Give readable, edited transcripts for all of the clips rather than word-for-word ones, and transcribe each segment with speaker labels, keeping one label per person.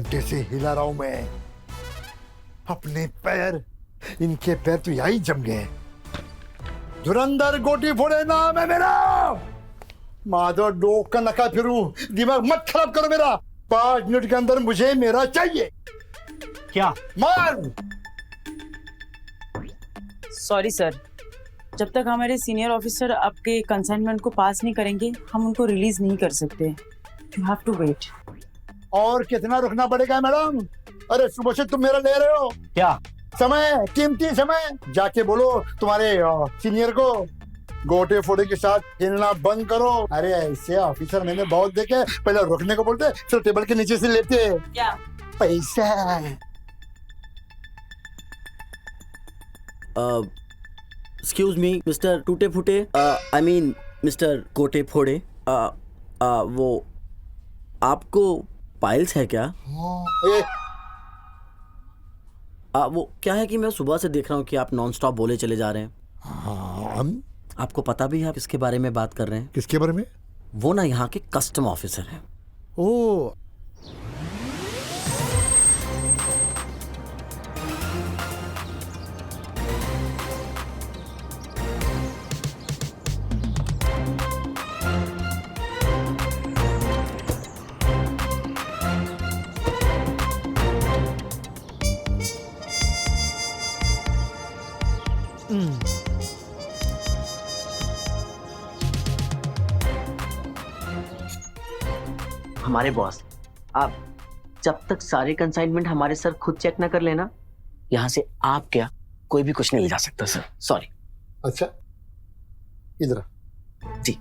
Speaker 1: घंटे से हिला रहा हूं मैं अपने पैर, इनके पैर तो यही जम गए। धुरंधर गोटी फोड़े नाम है मेरा। माधव डोक का नका फिरू, दिमाग मत खराब करो मेरा। 5 मिनट के अंदर मुझे मेरा चाहिए।
Speaker 2: क्या?
Speaker 1: मार।
Speaker 3: सॉरी सर, जब तक हमारे सीनियर ऑफिसर आपके कंसाइनमेंट को पास नहीं करेंगे हम उनको रिलीज नहीं कर सकते। You have to wait.
Speaker 1: और कितना रुकना पड़ेगा मैडम? अरे सुबह से तुम मेरा ले रहे हो।
Speaker 2: क्या?
Speaker 1: समय, कीमती समय। जाके बोलो तुम्हारे सीनियर को गोटे फोड़े के साथ हिलना बंद करो। अरे ऐसे ऑफिसर मैंने बहुत देखे, पहले रुकने को बोलते फिर टेबल के नीचे से लेते।
Speaker 3: क्या?
Speaker 1: पैसा।
Speaker 4: एक्सक्यूज मी मिस्टर टूटे फूटे, आई मीन मिस्टर कोटे फोड़े, वो आपको पाइल्स है क्या?
Speaker 1: ए,
Speaker 4: वो क्या है कि मैं सुबह से देख रहा हूँ कि आप नॉन स्टॉप बोले चले जा रहे हैं।
Speaker 1: हम
Speaker 4: आपको पता भी है आप किसके बारे में बात कर रहे हैं?
Speaker 1: किसके बारे में?
Speaker 4: वो ना यहाँ के कस्टम ऑफिसर हैं।
Speaker 1: ओ,
Speaker 5: हमारे बॉस, आप जब तक सारे कंसाइनमेंट हमारे सर खुद चेक ना कर लेना, यहाँ से आप क्या कोई भी कुछ नहीं ले जा सकता सर। सॉरी।
Speaker 1: अच्छा इधर
Speaker 5: जी।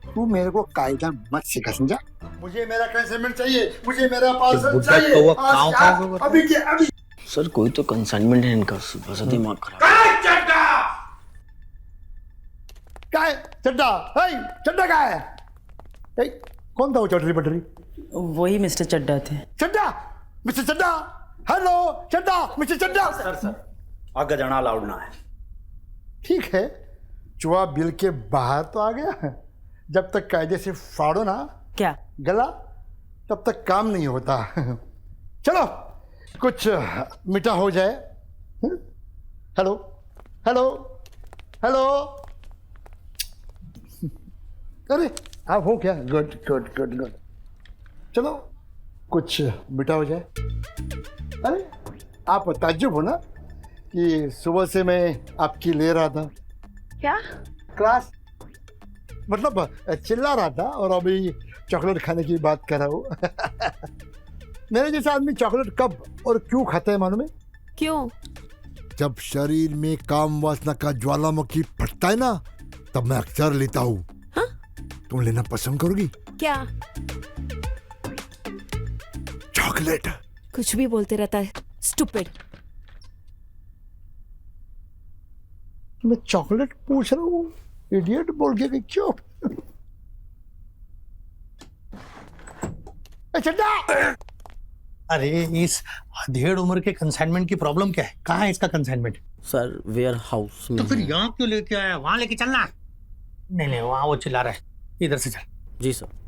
Speaker 1: तू मेरे को कायदा मत सिखा, समझा? मुझे मेरा कंसाइनमेंट चाहिए, मुझे मेरा पार्सल
Speaker 2: तो
Speaker 1: चाहिए। अभी के अभी।
Speaker 5: सर कोई तो कंसाइनमेंट है इनका, सुबह से दिमाग खराब।
Speaker 1: क्या है चड्डा? चड्डा क्या है? ए, कौन था वो चटरी पटरी?
Speaker 3: वही मिस्टर चड्डा थे।
Speaker 1: चड्डा, मिस्टर चड्डा। हेलो चड्डा, मिस्टर चड्डा।
Speaker 2: सर आगे जाना अलाउड ना है।
Speaker 1: ठीक है, चुहा बिल के बाहर तो आ गया। जब तक कायदे से फाड़ो ना
Speaker 3: क्या?
Speaker 1: गला, तब तक काम नहीं होता। चलो कुछ मीठा हो जाए। Hello hello hello. अरे आप हो क्या? Good good good good. चलो कुछ मीठा हो जाए। अरे आप ताज्जुब हो ना कि सुबह से मैं आपकी ले रहा था।
Speaker 6: क्या?
Speaker 1: क्लास, मतलब चिल्ला रहा था और अभी चॉकलेट खाने की बात कर रहा हूँ। मेरे जैसा आदमी चॉकलेट कब और क्यों खाता है मालूम है?
Speaker 6: क्यों?
Speaker 1: जब शरीर में काम वासना का ज्वालामुखी फटता है ना, तब मैं अक्सर लेता हूँ।
Speaker 6: हाँ?
Speaker 1: तुम लेना पसंद करोगी?
Speaker 6: क्या?
Speaker 1: चॉकलेट।
Speaker 6: कुछ भी बोलते रहता है, स्टूपिड।
Speaker 1: मैं चॉकलेट पूछ रहा हूँ, इडियट बोल के कि क्यों? चड्डा।
Speaker 2: अरे इस अधेड़ उम्र के कंसाइनमेंट की प्रॉब्लम क्या है? कहाँ है इसका कंसाइनमेंट?
Speaker 4: सर वेयर हाउस में
Speaker 2: तो फिर
Speaker 4: है।
Speaker 2: यहाँ क्यों लेके आया? वहां लेके चलना। नहीं नहीं, वहां वो चिल्ला रहा है, इधर से चल।
Speaker 4: जी सर।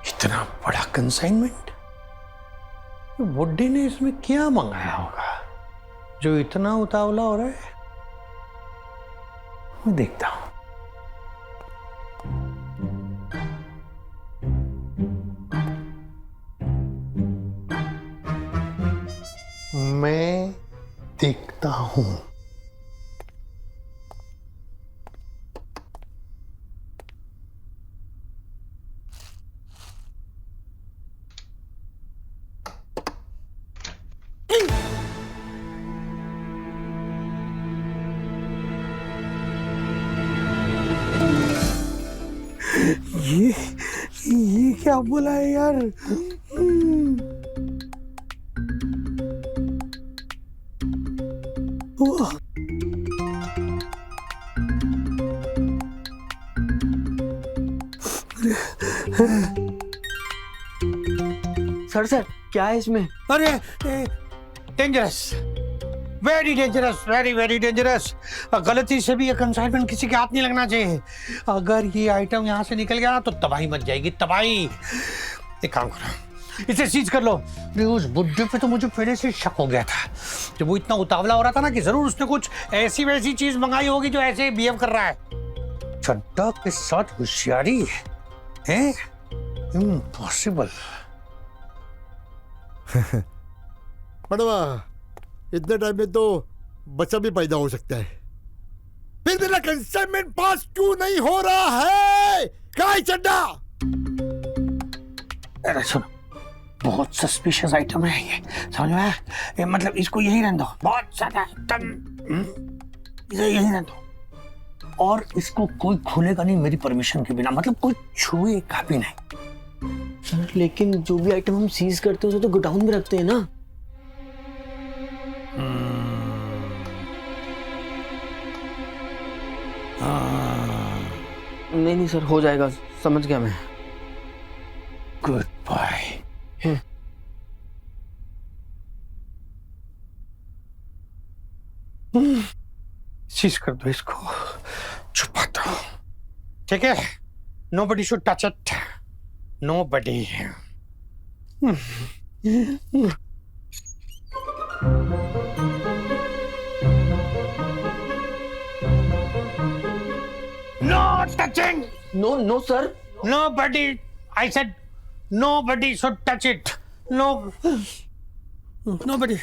Speaker 2: इतना बड़ा कंसाइनमेंट बुड्ढे ने इसमें क्या मंगाया होगा जो इतना उतावला हो रहा है? मैं देखता हूं। मैं देखता हूं। ये क्या बोला है यार? वाह।
Speaker 5: सर क्या है इसमें?
Speaker 2: अरे dangerous, very dangerous, very very dangerous. गलती से भी ये कंसाइनमेंट किसी के हाथ नहीं लगना चाहिए। अगर ये आइटम यहाँ से निकल गया ना तो तबाही मच जाएगी, तबाही। एक काम करो, इसे सीज कर लो। उस बुड्ढे पे तो मुझे पहले से शक हो गया था, जब वो इतना उतावला हो रहा था ना कि जरूर उसने कुछ ऐसी वैसी चीज मंगाई होगी जो ऐसे बिहेव कर रहा है। चड्डा के साथ होशियारी है, इम्पॉसिबल।
Speaker 1: पड़वा, इतने टाइम में तो बच्चा भी पैदा हो सकता है, फिर मेरा कंसाइनमेंट पास क्यों नहीं हो रहा है? काय चड्डा?
Speaker 2: अरे सुनो, बहुत सस्पिशियस आइटम है ये, समझ में आया? मतलब इसको यही रहने दो, बहुत ज्यादा एकदम इसे यही रहने दो, और इसको कोई खोलेगा नहीं मेरी परमिशन के बिना, मतलब कोई छुएगा भी नहीं।
Speaker 5: सर लेकिन जो भी आइटम हम सीज करते हैं उसे तो गोडाउन में रखते हैं ना। नहीं सर, हो जाएगा, समझ गया मैं।
Speaker 2: Good bye. सीज कर दो इसको, छुपा दो, ठीक है? Nobody should touch it. Nobody. No touching.
Speaker 5: No sir.
Speaker 2: Nobody. I said nobody should touch it. No. Nobody.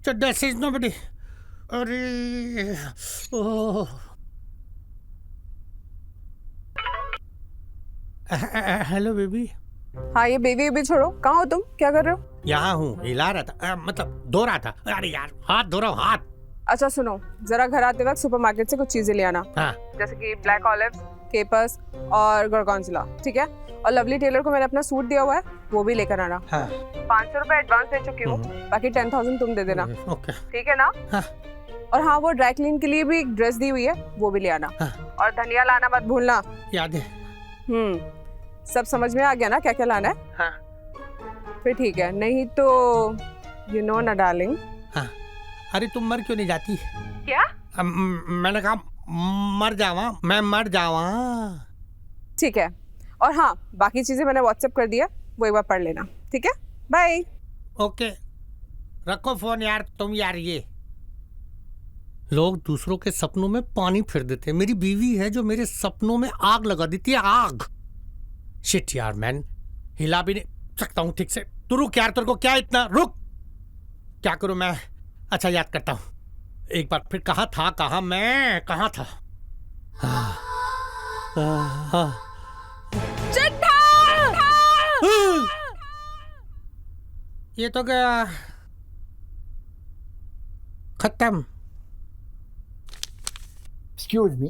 Speaker 2: Chadda says nobody. अरे ओह। Hello baby.
Speaker 7: हाँ ये बेबी बेबी छोड़ो, कहाँ हो तुम, क्या कर रहे हो?
Speaker 2: यहाँ हूँ, हिला रहा था, मतलब धो रहा था। अरे यार, हाथ धो रहा हूँ, हाथ।
Speaker 7: अच्छा सुनो, जरा घर आते वक्त सुपरमार्केट से कुछ चीजें ले आना।
Speaker 2: हाँ।
Speaker 7: जैसे कि ब्लैक ऑलिव्स, केपर्स और गॉर्गोंजोला, ठीक है? और लवली टेलर को मैंने अपना सूट दिया हुआ है, वो भी लेकर आना।
Speaker 2: हाँ।
Speaker 7: 500 रुपए एडवांस दे चुकी हूँ, बाकी 10,000 तुम दे देना।
Speaker 2: ओके।
Speaker 7: ठीक है ना?
Speaker 2: हाँ।
Speaker 7: और हाँ, वो ड्राई क्लीन के लिए भी एक ड्रेस दी हुई है, वो भी ले आना।
Speaker 2: हाँ।
Speaker 7: और धनिया लाना मत भूलना।
Speaker 2: याद है।
Speaker 7: सब समझ में आ गया ना क्या क्या लाना है?
Speaker 2: हाँ।
Speaker 7: फिर ठीक है, नहीं तो यू नो ना डार्लिंग।
Speaker 2: हाँ। अरे तुम मर क्यों नहीं जाती?
Speaker 7: क्या?
Speaker 2: मैंने कहा मर जावा, मैं मर जावा।
Speaker 7: ठीक है, और हाँ बाकी चीजें मैंने व्हाट्सएप कर दिया, वो एक बार पढ़ लेना, ठीक है? बाय।
Speaker 2: ओके, रखो फोन यार तुम। यार ये लोग दूसरों के सपनों में पानी फेर देते हैं, मेरी बीवी है जो मेरे सपनों में आग लगा देती है, आग। शिट यार, मैं हिला भी नहीं सकता हूँ ठीक से। तू रुक यार, तेरे को क्या इतना, रुक। क्या करूं मैं? अच्छा याद करता हूँ एक बार फिर। कहाँ था, कहाँ था? ये तो गया खत्म।
Speaker 1: Excuse me.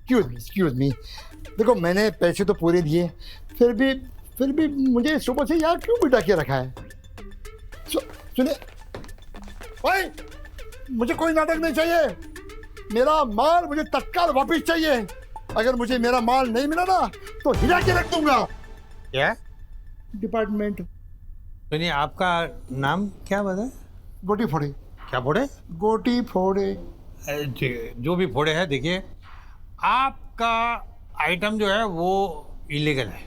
Speaker 1: Excuse me. देखो मैंने पैसे तो पूरे दिए, फिर भी मुझे सुबह से यार क्यों बिठा के रखा है? सुने, भाई मुझे कोई नाटक नहीं चाहिए, मेरा माल मुझे तत्काल वापस चाहिए। अगर मुझे मेरा माल नहीं मिला ना तो हिला के रख दूंगा।
Speaker 2: क्या
Speaker 1: डिपार्टमेंट।
Speaker 2: सुनिए, आपका नाम क्या बता?
Speaker 1: गोटी फोड़े।
Speaker 2: क्या फोड़े?
Speaker 1: गोटी फोड़े।
Speaker 2: जो भी फोड़े है, देखिए आपका आइटम जो है वो इलीगल है।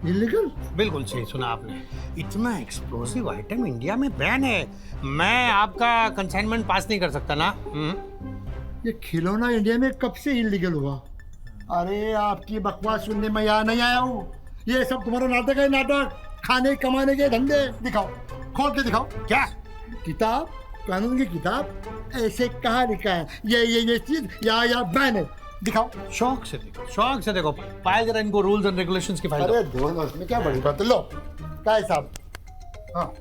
Speaker 1: इलीगल?
Speaker 2: बिल्कुल सही सुना आपने, इतना एक्सप्लोसिव आइटम इंडिया में बैन है। मैं आपका कंसाइनमेंट पास नहीं कर सकता ना।
Speaker 1: ये खिलौना इंडिया में कब से इलीगल हुआ? अरे आपकी बकवास सुनने में यहाँ नहीं आया हूँ, ये सब तुम्हारा नाटक है, नाटक। खाने कमाने के धंधे। दिखाओ, खोल के दिखाओ।
Speaker 2: क्या
Speaker 1: किताब, कानून की किताब? ऐसे कहाँ लिखा है ये चीज या बैन है? दिखाओ।
Speaker 2: शौक से देखो, शौक से देखो। फाइल जरा इनको रूल्स एंड रेगुलेशंस की फाइल।
Speaker 1: अरे दोनों इसमें क्या बड़ी बात है? लो क्या है साहब? हाँ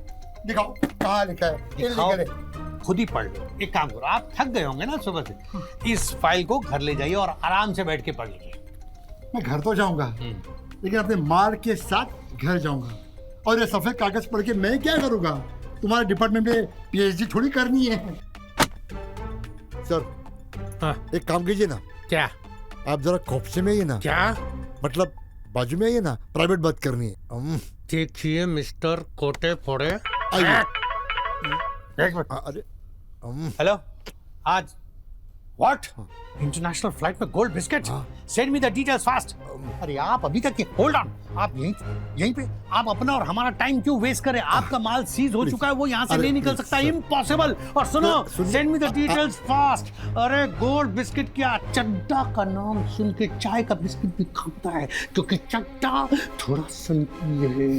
Speaker 1: दिखाओ, कहाँ लिखा है?
Speaker 2: दिखाओ,
Speaker 1: इलीगल है।
Speaker 2: खुद ही पढ़ लो। एक काम करो, आप थक गए होंगे ना सुबह से, इस फाइल को घर ले जाइए और आराम से बैठ के पढ़ लीजिए।
Speaker 1: मैं घर तो जाऊंगा, लेकिन अपने माल के साथ घर जाऊंगा, और ये सफेद कागज पढ़ के मैं क्या करूंगा? तुम्हारे डिपार्टमेंट में पीएचडी थोड़ी करनी है। सर
Speaker 2: हाँ।
Speaker 1: एक काम कीजिए ना।
Speaker 2: क्या?
Speaker 1: आप जरा खोपसे में आइए ना।
Speaker 2: क्या
Speaker 1: मतलब बाजू में आइए ना, प्राइवेट बात करनी है।
Speaker 2: देखिए मिस्टर कोटे फोड़े,
Speaker 1: आइए।
Speaker 2: एक मिनट।
Speaker 1: अरे
Speaker 2: हेलो, आज व्हाट? इंटरनेशनल फ्लाइट में gold biscuit? Send me the details fast. अरे आप अभी तक होल्ड ऑन, आप यहीं पे आप अपना और हमारा टाइम क्यों वेस्ट करें? आपका माल सीज हो चुका है, वो यहाँ से
Speaker 1: अरे
Speaker 2: नहीं निकल
Speaker 1: please,
Speaker 2: सकता,
Speaker 1: sir.
Speaker 2: इम्पॉसिबल। और सुनो,
Speaker 1: सुनिए।
Speaker 2: Send me the details fast. अरे गोल्ड बिस्किट क्या, चड्डा का नाम सुन के चाय का बिस्किट भी खाता है, क्योंकि चड्डा थोड़ा सनकी है,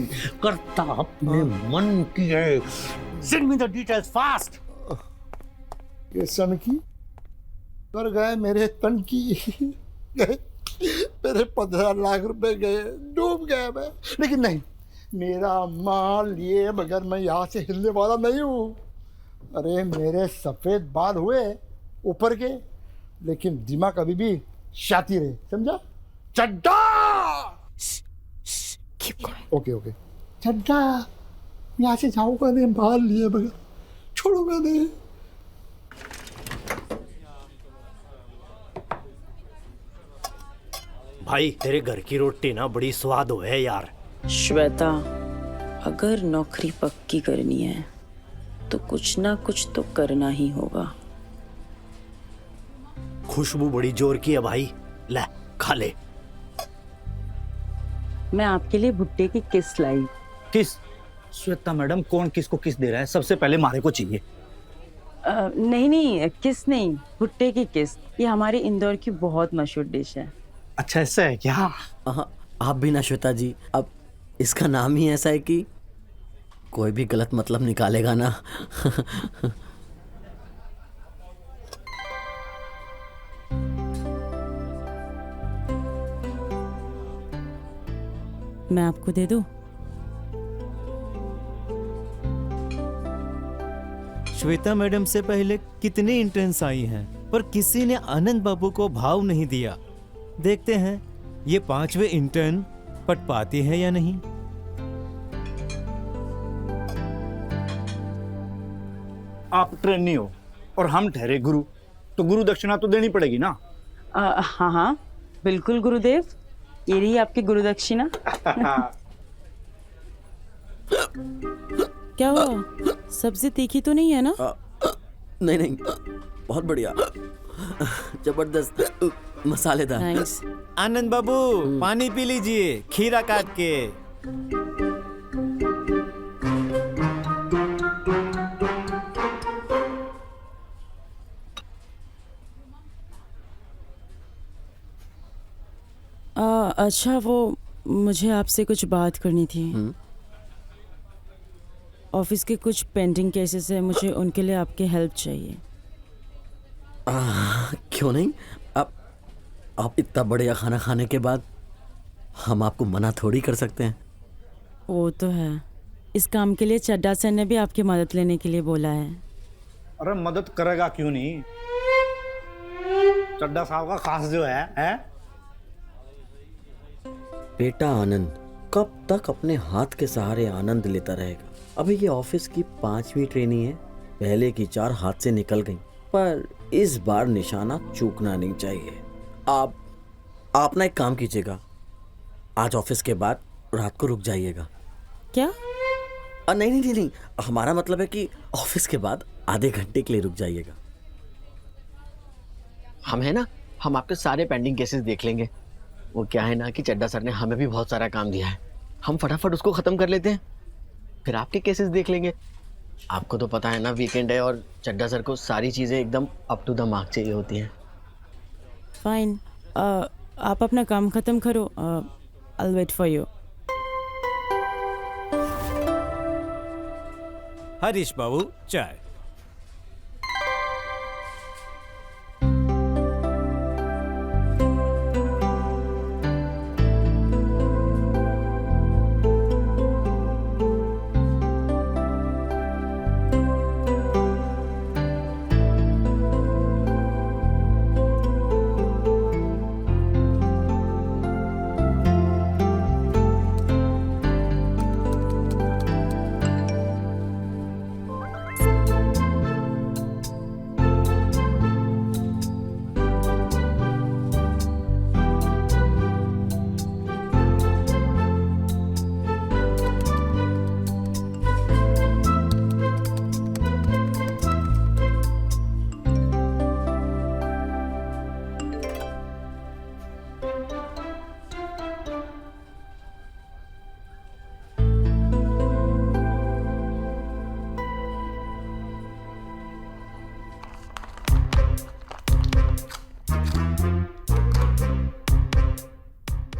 Speaker 2: करता अपने मन की है। Send me the details fast.
Speaker 1: ये सन की कर गए, मेरे तन की गए, मेरे 15 लाख रुपए गए, डूब गया मैं। लेकिन नहीं, मेरा माल लिए बगैर मैं यहाँ से हिलने वाला नहीं हूँ। अरे मेरे सफेद बाल हुए ऊपर के, लेकिन दिमाग अभी भी शाती रहे, समझा? चड्डा। ओके ओके, चड्डा यहाँ से जाऊंगा नहीं, बाल लिए बगैर छोड़ूंगा नहीं।
Speaker 8: भाई तेरे घर की रोटी ना बड़ी स्वाद हो है यार।
Speaker 3: श्वेता, अगर नौकरी पक्की करनी है तो कुछ ना कुछ तो करना ही होगा।
Speaker 8: खुशबू बड़ी जोर की है भाई, ले खा ले।
Speaker 3: मैं आपके लिए भुट्टे की किस लाई।
Speaker 9: किस? श्वेता मैडम, कौन किसको किस दे रहा है? सबसे पहले मारे को चाहिए।
Speaker 3: नहीं, किस नहीं, भुट्टे की किस। ये हमारे इंदौर की बहुत मशहूर डिश है।
Speaker 2: अच्छा, ऐसा है क्या?
Speaker 4: आप भी ना श्वेता जी, अब इसका नाम ही ऐसा है कि कोई भी गलत मतलब निकालेगा ना।
Speaker 3: मैं आपको दे दूं?
Speaker 10: श्वेता मैडम से पहले कितनी इंटर्न्स आई हैं, पर किसी ने आनंद बाबू को भाव नहीं दिया। देखते हैं ये 5वें इंटर्न पट पाती है या नहीं।
Speaker 9: आप ट्रेनी हो और हम ठहरे गुरु, तो गुरु दक्षिणा तो देनी पड़ेगी ना।
Speaker 3: हाँ हाँ बिल्कुल गुरुदेव, ये रही आपकी गुरु दक्षिणा। क्या हुआ, सब्जी तीखी तो नहीं है ना?
Speaker 4: नहीं नहीं, बहुत बढ़िया, जबरदस्त, मसालेदार।
Speaker 3: नाइस।
Speaker 10: आनंद बाबू पानी पी लीजिए, खीरा काट के।
Speaker 3: अच्छा, वो मुझे आपसे कुछ बात करनी थी। ऑफिस के कुछ पेंडिंग केसेस है, मुझे उनके लिए आपकी हेल्प चाहिए।
Speaker 4: क्यों नहीं, आप इतना बढ़िया खाना खाने के बाद हम आपको मना थोड़ी कर सकते हैं।
Speaker 3: वो तो है, इस काम के लिए चड्डा सर ने भी आपकी मदद लेने के लिए बोला है।
Speaker 9: अरे मदद करेगा क्यों नहीं, चड्डा साहब का खास जो है?
Speaker 4: बेटा आनंद कब तक अपने हाथ के सहारे आनंद लेता रहेगा? अभी ये ऑफिस की 5वीं ट्रेनी है, पहले की 4 हाथ से निकल गई, पर इस बार निशाना चूकना नहीं चाहिए। आप ना एक काम कीजिएगा, आज ऑफिस के बाद रात को रुक जाइएगा।
Speaker 3: क्या?
Speaker 4: नहीं नहीं नहीं नहीं, हमारा मतलब है कि ऑफिस के बाद आधे घंटे के लिए रुक जाइएगा।
Speaker 5: हम है ना, हम आपके सारे पेंडिंग केसेस देख लेंगे। वो क्या है ना कि चड्डा सर ने हमें भी बहुत सारा काम दिया है, हम फटाफट उसको खत्म कर लेते हैं, फिर आपके केसेस देख लेंगे। आपको तो पता है ना, वीकेंड है और चड्डा सर को सारी चीज़ें एकदम अप टू द मार्क चाहिए होती हैं।
Speaker 3: फाइन, आप अपना काम खत्म करो, I will wait for you.
Speaker 10: Harish Babu चाय।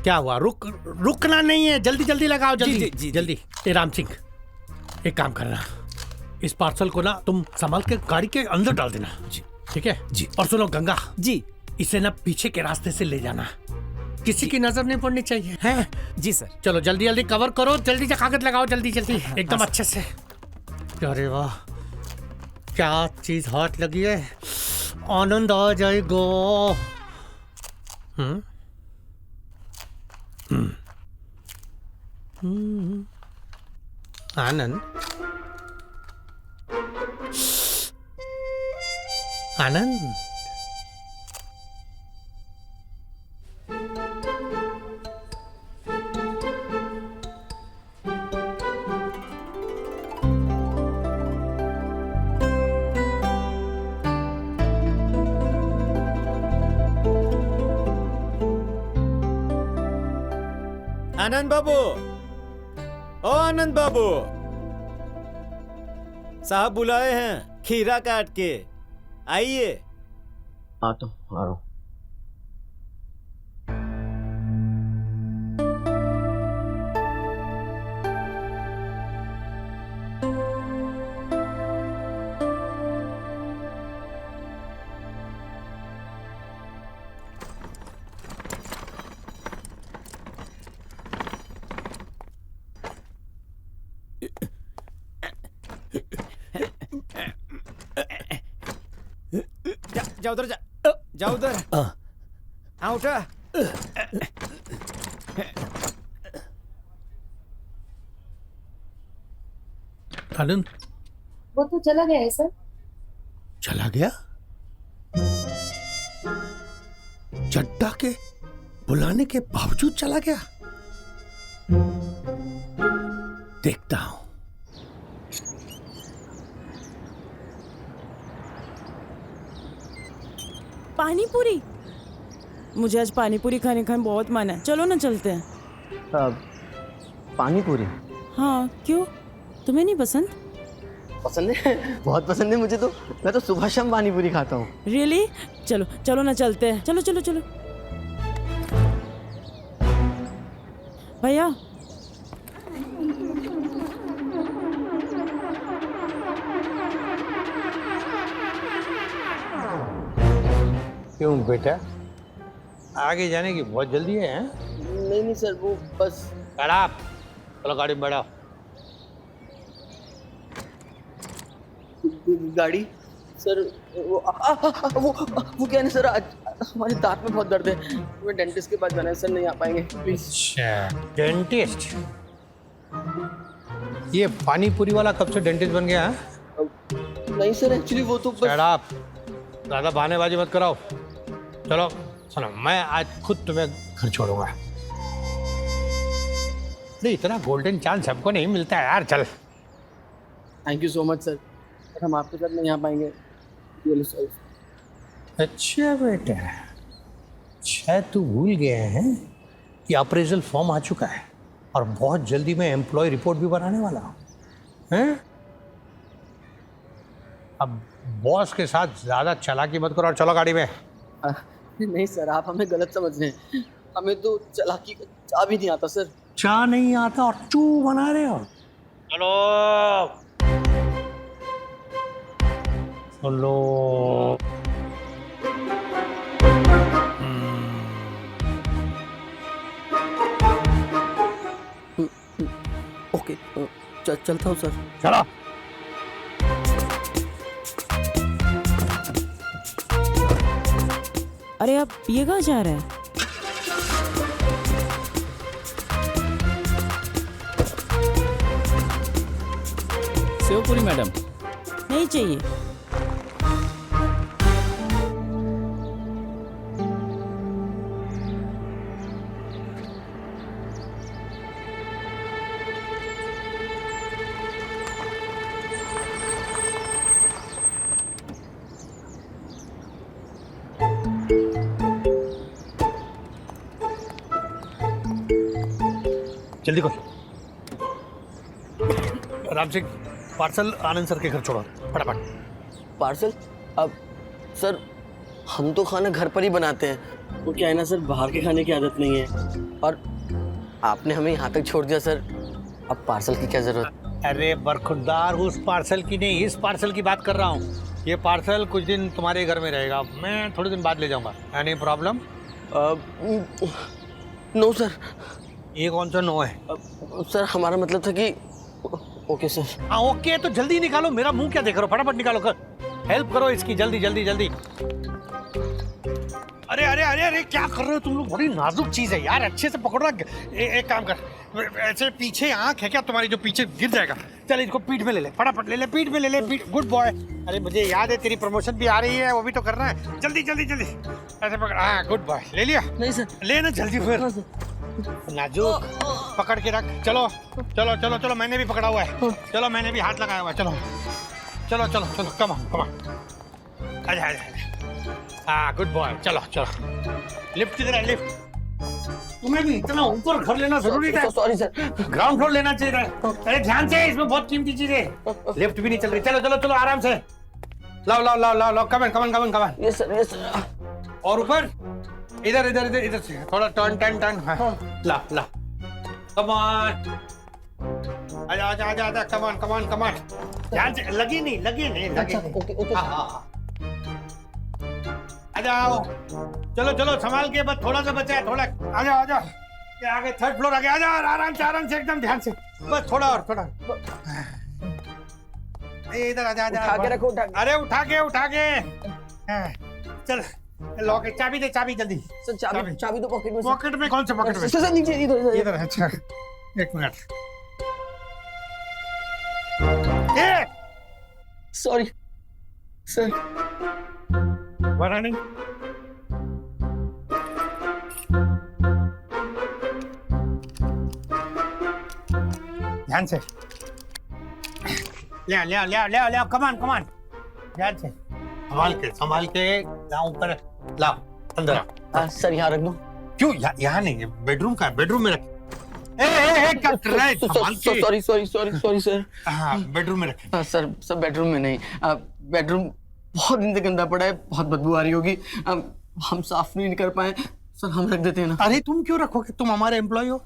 Speaker 2: क्या हुआ? रुकना नहीं है, जल्दी जल्दी लगाओ, जल्दी
Speaker 10: जी।
Speaker 2: जल्दी। ए राम सिंह, एक काम करना, इस पार्सल को ना तुम संभाल के गाड़ी के अंदर डाल देना।
Speaker 10: जी।
Speaker 2: ठीक है
Speaker 10: जी।
Speaker 2: और सुनो गंगा
Speaker 10: जी
Speaker 2: इसे ना पीछे के रास्ते से ले जाना, किसी की नजर नहीं पड़नी चाहिए, है?
Speaker 10: जी सर।
Speaker 2: चलो जल्दी जल्दी कवर करो, जल्दी से कागज लगाओ, जल्दी जल्दी एकदम अच्छे से। अरे वाह, क्या चीज हाथ लगी है, आनंद आ जाएगा। आनंद, आनंद,
Speaker 10: आनंद बाबू, ओ आनंद बाबू, साहब बुलाए हैं खीरा काट के, आइए।
Speaker 5: आ रहा हूँ।
Speaker 10: जा उधर, जा उधर। हाँ उठा।
Speaker 2: आनंद
Speaker 3: वो तो चला गया है सर।
Speaker 2: चला गया? चड्डा के बुलाने के बावजूद चला गया? देखता हूं।
Speaker 3: पानी पूरी, मुझे आज पानी पूरी खाने का बहुत मन है, चलो ना चलते हैं।
Speaker 5: पानी पूरी
Speaker 3: हाँ क्यों, तुम्हें नहीं पसंद?
Speaker 5: पसंद है, बहुत पसंद है मुझे तो। मैं तो सुबह शाम पानी पूरी खाता हूँ।
Speaker 3: रियली? चलो चलो ना चलते हैं, चलो चलो चलो। भैया
Speaker 2: क्यों बेटा, आगे जाने की बहुत जल्दी है?
Speaker 5: नहीं सर, वो बस।
Speaker 2: बैठा, चलो गाड़ी में बैठो।
Speaker 5: गाड़ी सर, वो क्या है ना सर, आज हमारे दांत में बहुत दर्द है, मैं डेंटिस्ट के पास जाना है सर, नहीं आ पाएंगे प्लीज।
Speaker 2: अच्छा डेंटिस्ट, ये पानी पूरी वाला कब से डेंटिस्ट बन गया?
Speaker 5: नहीं सर, एक्चुअली वो तो बस।
Speaker 2: आप ज्यादा बहानेबाजी मत कराओ। चलो सुनो, मैं आज खुद तुम्हें घर छोड़ूंगा। नहीं, इतना गोल्डन चांस सबको नहीं मिलता है यार। चल।
Speaker 5: Thank you so much sir, but हम आपके साथ नहीं आ पाएंगे। Really sorry.
Speaker 2: अच्छा बेटा, शायद तू भूल गया है कि अप्रेजल फॉर्म आ चुका है और बहुत जल्दी मैं एम्प्लॉय रिपोर्ट भी बनाने वाला हूँ, हैं? अब बॉस के साथ ज्यादा चालाकी मत करो और चलो गाड़ी में।
Speaker 5: नहीं सर, आप हमें गलत समझ रहे हैं, हमें तो चालाकी का चा भी नहीं आता सर।
Speaker 2: चा नहीं आता और चू बना रहे हो? चलो चलो।
Speaker 5: ओके, चलता हूँ सर।
Speaker 2: चलो।
Speaker 3: अरे आप ये कहाँ जा रहे हैं?
Speaker 8: सेव पूरी मैडम।
Speaker 3: नहीं चाहिए।
Speaker 2: जल्दी कर। राम सिंह, पार्सल आनंद सर के घर छोड़ो फटाफट।
Speaker 5: पार्सल? अब सर, हम तो खाना घर पर ही बनाते हैं, वो क्या है ना सर, बाहर के खाने की आदत नहीं है। और आपने हमें यहाँ तक छोड़ दिया सर, अब पार्सल की क्या जरूरत?
Speaker 2: अरे बरखुरदार, उस पार्सल की नहीं, इस पार्सल की बात कर रहा हूँ। ये पार्सल कुछ दिन तुम्हारे घर में रहेगा, मैं थोड़े दिन बाद ले जाऊंगा। Any problem?
Speaker 5: No sir.
Speaker 2: ये कौन सा नो है?
Speaker 5: सर हमारा मतलब था कि ओके सर।
Speaker 2: हाँ ओके, तो जल्दी निकालो, मेरा मुंह क्या देख रहे हो, फटाफट निकालो, कर हेल्प करो इसकी, जल्दी जल्दी जल्दी। अरे अरे अरे अरे क्या कर रहे हो तुम लोग, बड़ी नाजुक चीज है यार, अच्छे से पकड़ो। एक काम कर, ऐसे पीछे आंख है क्या तुम्हारी जो पीछे गिर जाएगा? चल इसको पीठ में ले ले, फटाफट ले ले, पीठ में ले ले, पीठ। Good boy. अरे मुझे याद है तेरी प्रमोशन भी आ रही है, वो भी तो करना है। जल्दी जल्दी जल्दी ऐसे पकड़। हाँ गुड बॉय, ले लिया?
Speaker 5: नहीं सर।
Speaker 2: लेना जल्दी फिर। नाजुक पकड़ के रख। चलो चलो चलो चलो, मैंने भी पकड़ा हुआ है, चलो मैंने भी हाथ लगाया हुआ है। चलो चलो चलो चलो, कम ऑन कम ऑन, आजा आजा। हाँ गुड बॉय, चलो चलो। लिफ्ट किधर है, लिफ्ट? तुम्हें भी इतना ऊपर घर लेना जरूरी था?
Speaker 5: Sorry sir.
Speaker 2: ग्राउंड फ्लोर लेना चाहिए था। अरे ध्यान से, इसमें बहुत कीमती चीज है। लिफ्ट भी नहीं चल रही। चलो चलो चलो आराम से, लाओ लाओ लाओ लाओ लाओ, come on come on come on come on.
Speaker 5: Yes sir, yes sir.
Speaker 2: और ऊपर इधर इधर इधर इधर से थोड़ा टर्न टर्न टर्न। हाँ ला ला, कम ऑन, आजा आजा आजा आजा, come on come on come on. ध्यान से, लगी नहीं लगी नहीं लगी नहीं।
Speaker 5: Okay okay.
Speaker 2: हाँ हाँ, आ जाओ, चलो चलो संभाल के, बस थोड़ा सा बचा है, थोड़ा। आ जाओ आ जाओ, ये आगे थर्ड फ्लोर आ गया। आ जाओ आराम से एकदम ध्यान से, बस थोड़ा और थोड़ा। इधर आ जा,
Speaker 5: उठा के रखो, उठा के।
Speaker 2: अरे उठा के। हाँ, चल लॉक, चाबी दे, चाबी जल्दी।
Speaker 5: सर चाबी तो पॉकेट में।
Speaker 2: पॉकेट में? कौन से पॉकेट में?
Speaker 5: सर नीचे, इधर
Speaker 2: इधर। अच्छा एक मिनट।
Speaker 5: Sorry sir.
Speaker 2: बना नहीं। ध्यान से, ले ले ले ले ले, कमान कमान, ध्यान से, संभाल के लाओ, ऊपर लाओ, अंदर आओ।
Speaker 5: सर यहाँ रख दो।
Speaker 2: क्यों यहाँ नहीं, बेडरूम का, बेडरूम में रख। क्या कर रहा है? संभाल के।
Speaker 5: Sorry sir.
Speaker 2: हाँ बेडरूम में रख।
Speaker 5: सर बेडरूम में नहीं, बेडरूम बहुत दिन से गंदा पड़ा है, बहुत बदबू आ रही होगी, हम साफ नहीं कर पाए सर, हम रख देते हैं ना।
Speaker 2: अरे तुम क्यों रखोगे, तुम हमारे एम्प्लॉय हो।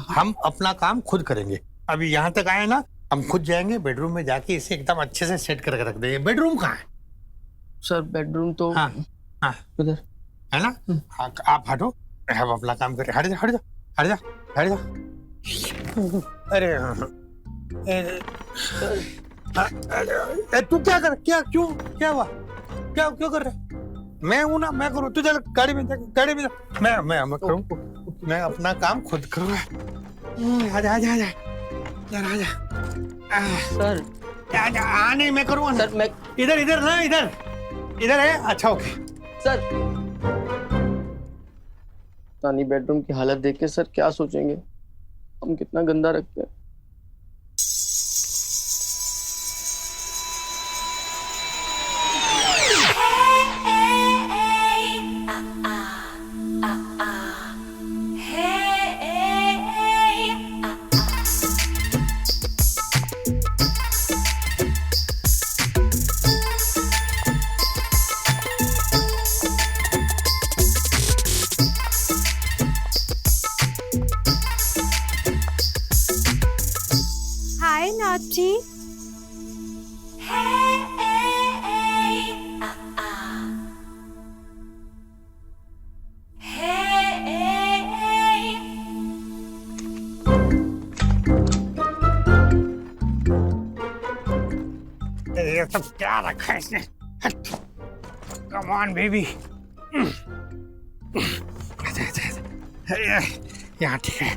Speaker 2: हम अपना काम खुद करेंगे। अभी यहाँ तक आए ना, हम खुद जाएंगे बेडरूम में, जाके इसे एकदम अच्छे से सेट करके रख देंगे। बेडरूम कहाँ है?
Speaker 5: सर बेडरूम तो
Speaker 2: हाँ हाँ
Speaker 5: उधर
Speaker 2: है ना। हाँ, आप हटो, हम अपना काम करें। हट जा हट जा हट जा हट जा। अरे तू क्या कर, क्या क्यों, क्या हुआ, क्या क्यों कर रहे? मैं हूं ना, मैं करूं। तू चल गाड़ी में, गाड़ी में। मैं करूं, मैं अपना काम खुद करूँ। आजा आजा आजा आजा
Speaker 5: सर।
Speaker 2: आजा, आने मैं करूँ
Speaker 5: सर मैं
Speaker 2: इधर इधर ना, इधर इधर है। अच्छा ओके
Speaker 5: सर। तानी बेडरूम की हालत देख के सर क्या सोचेंगे, हम कितना गंदा रखते हैं।
Speaker 6: हाय नाची।
Speaker 2: ये सब क्या रखा है इसने? Come on baby. यहाँ ठीक है।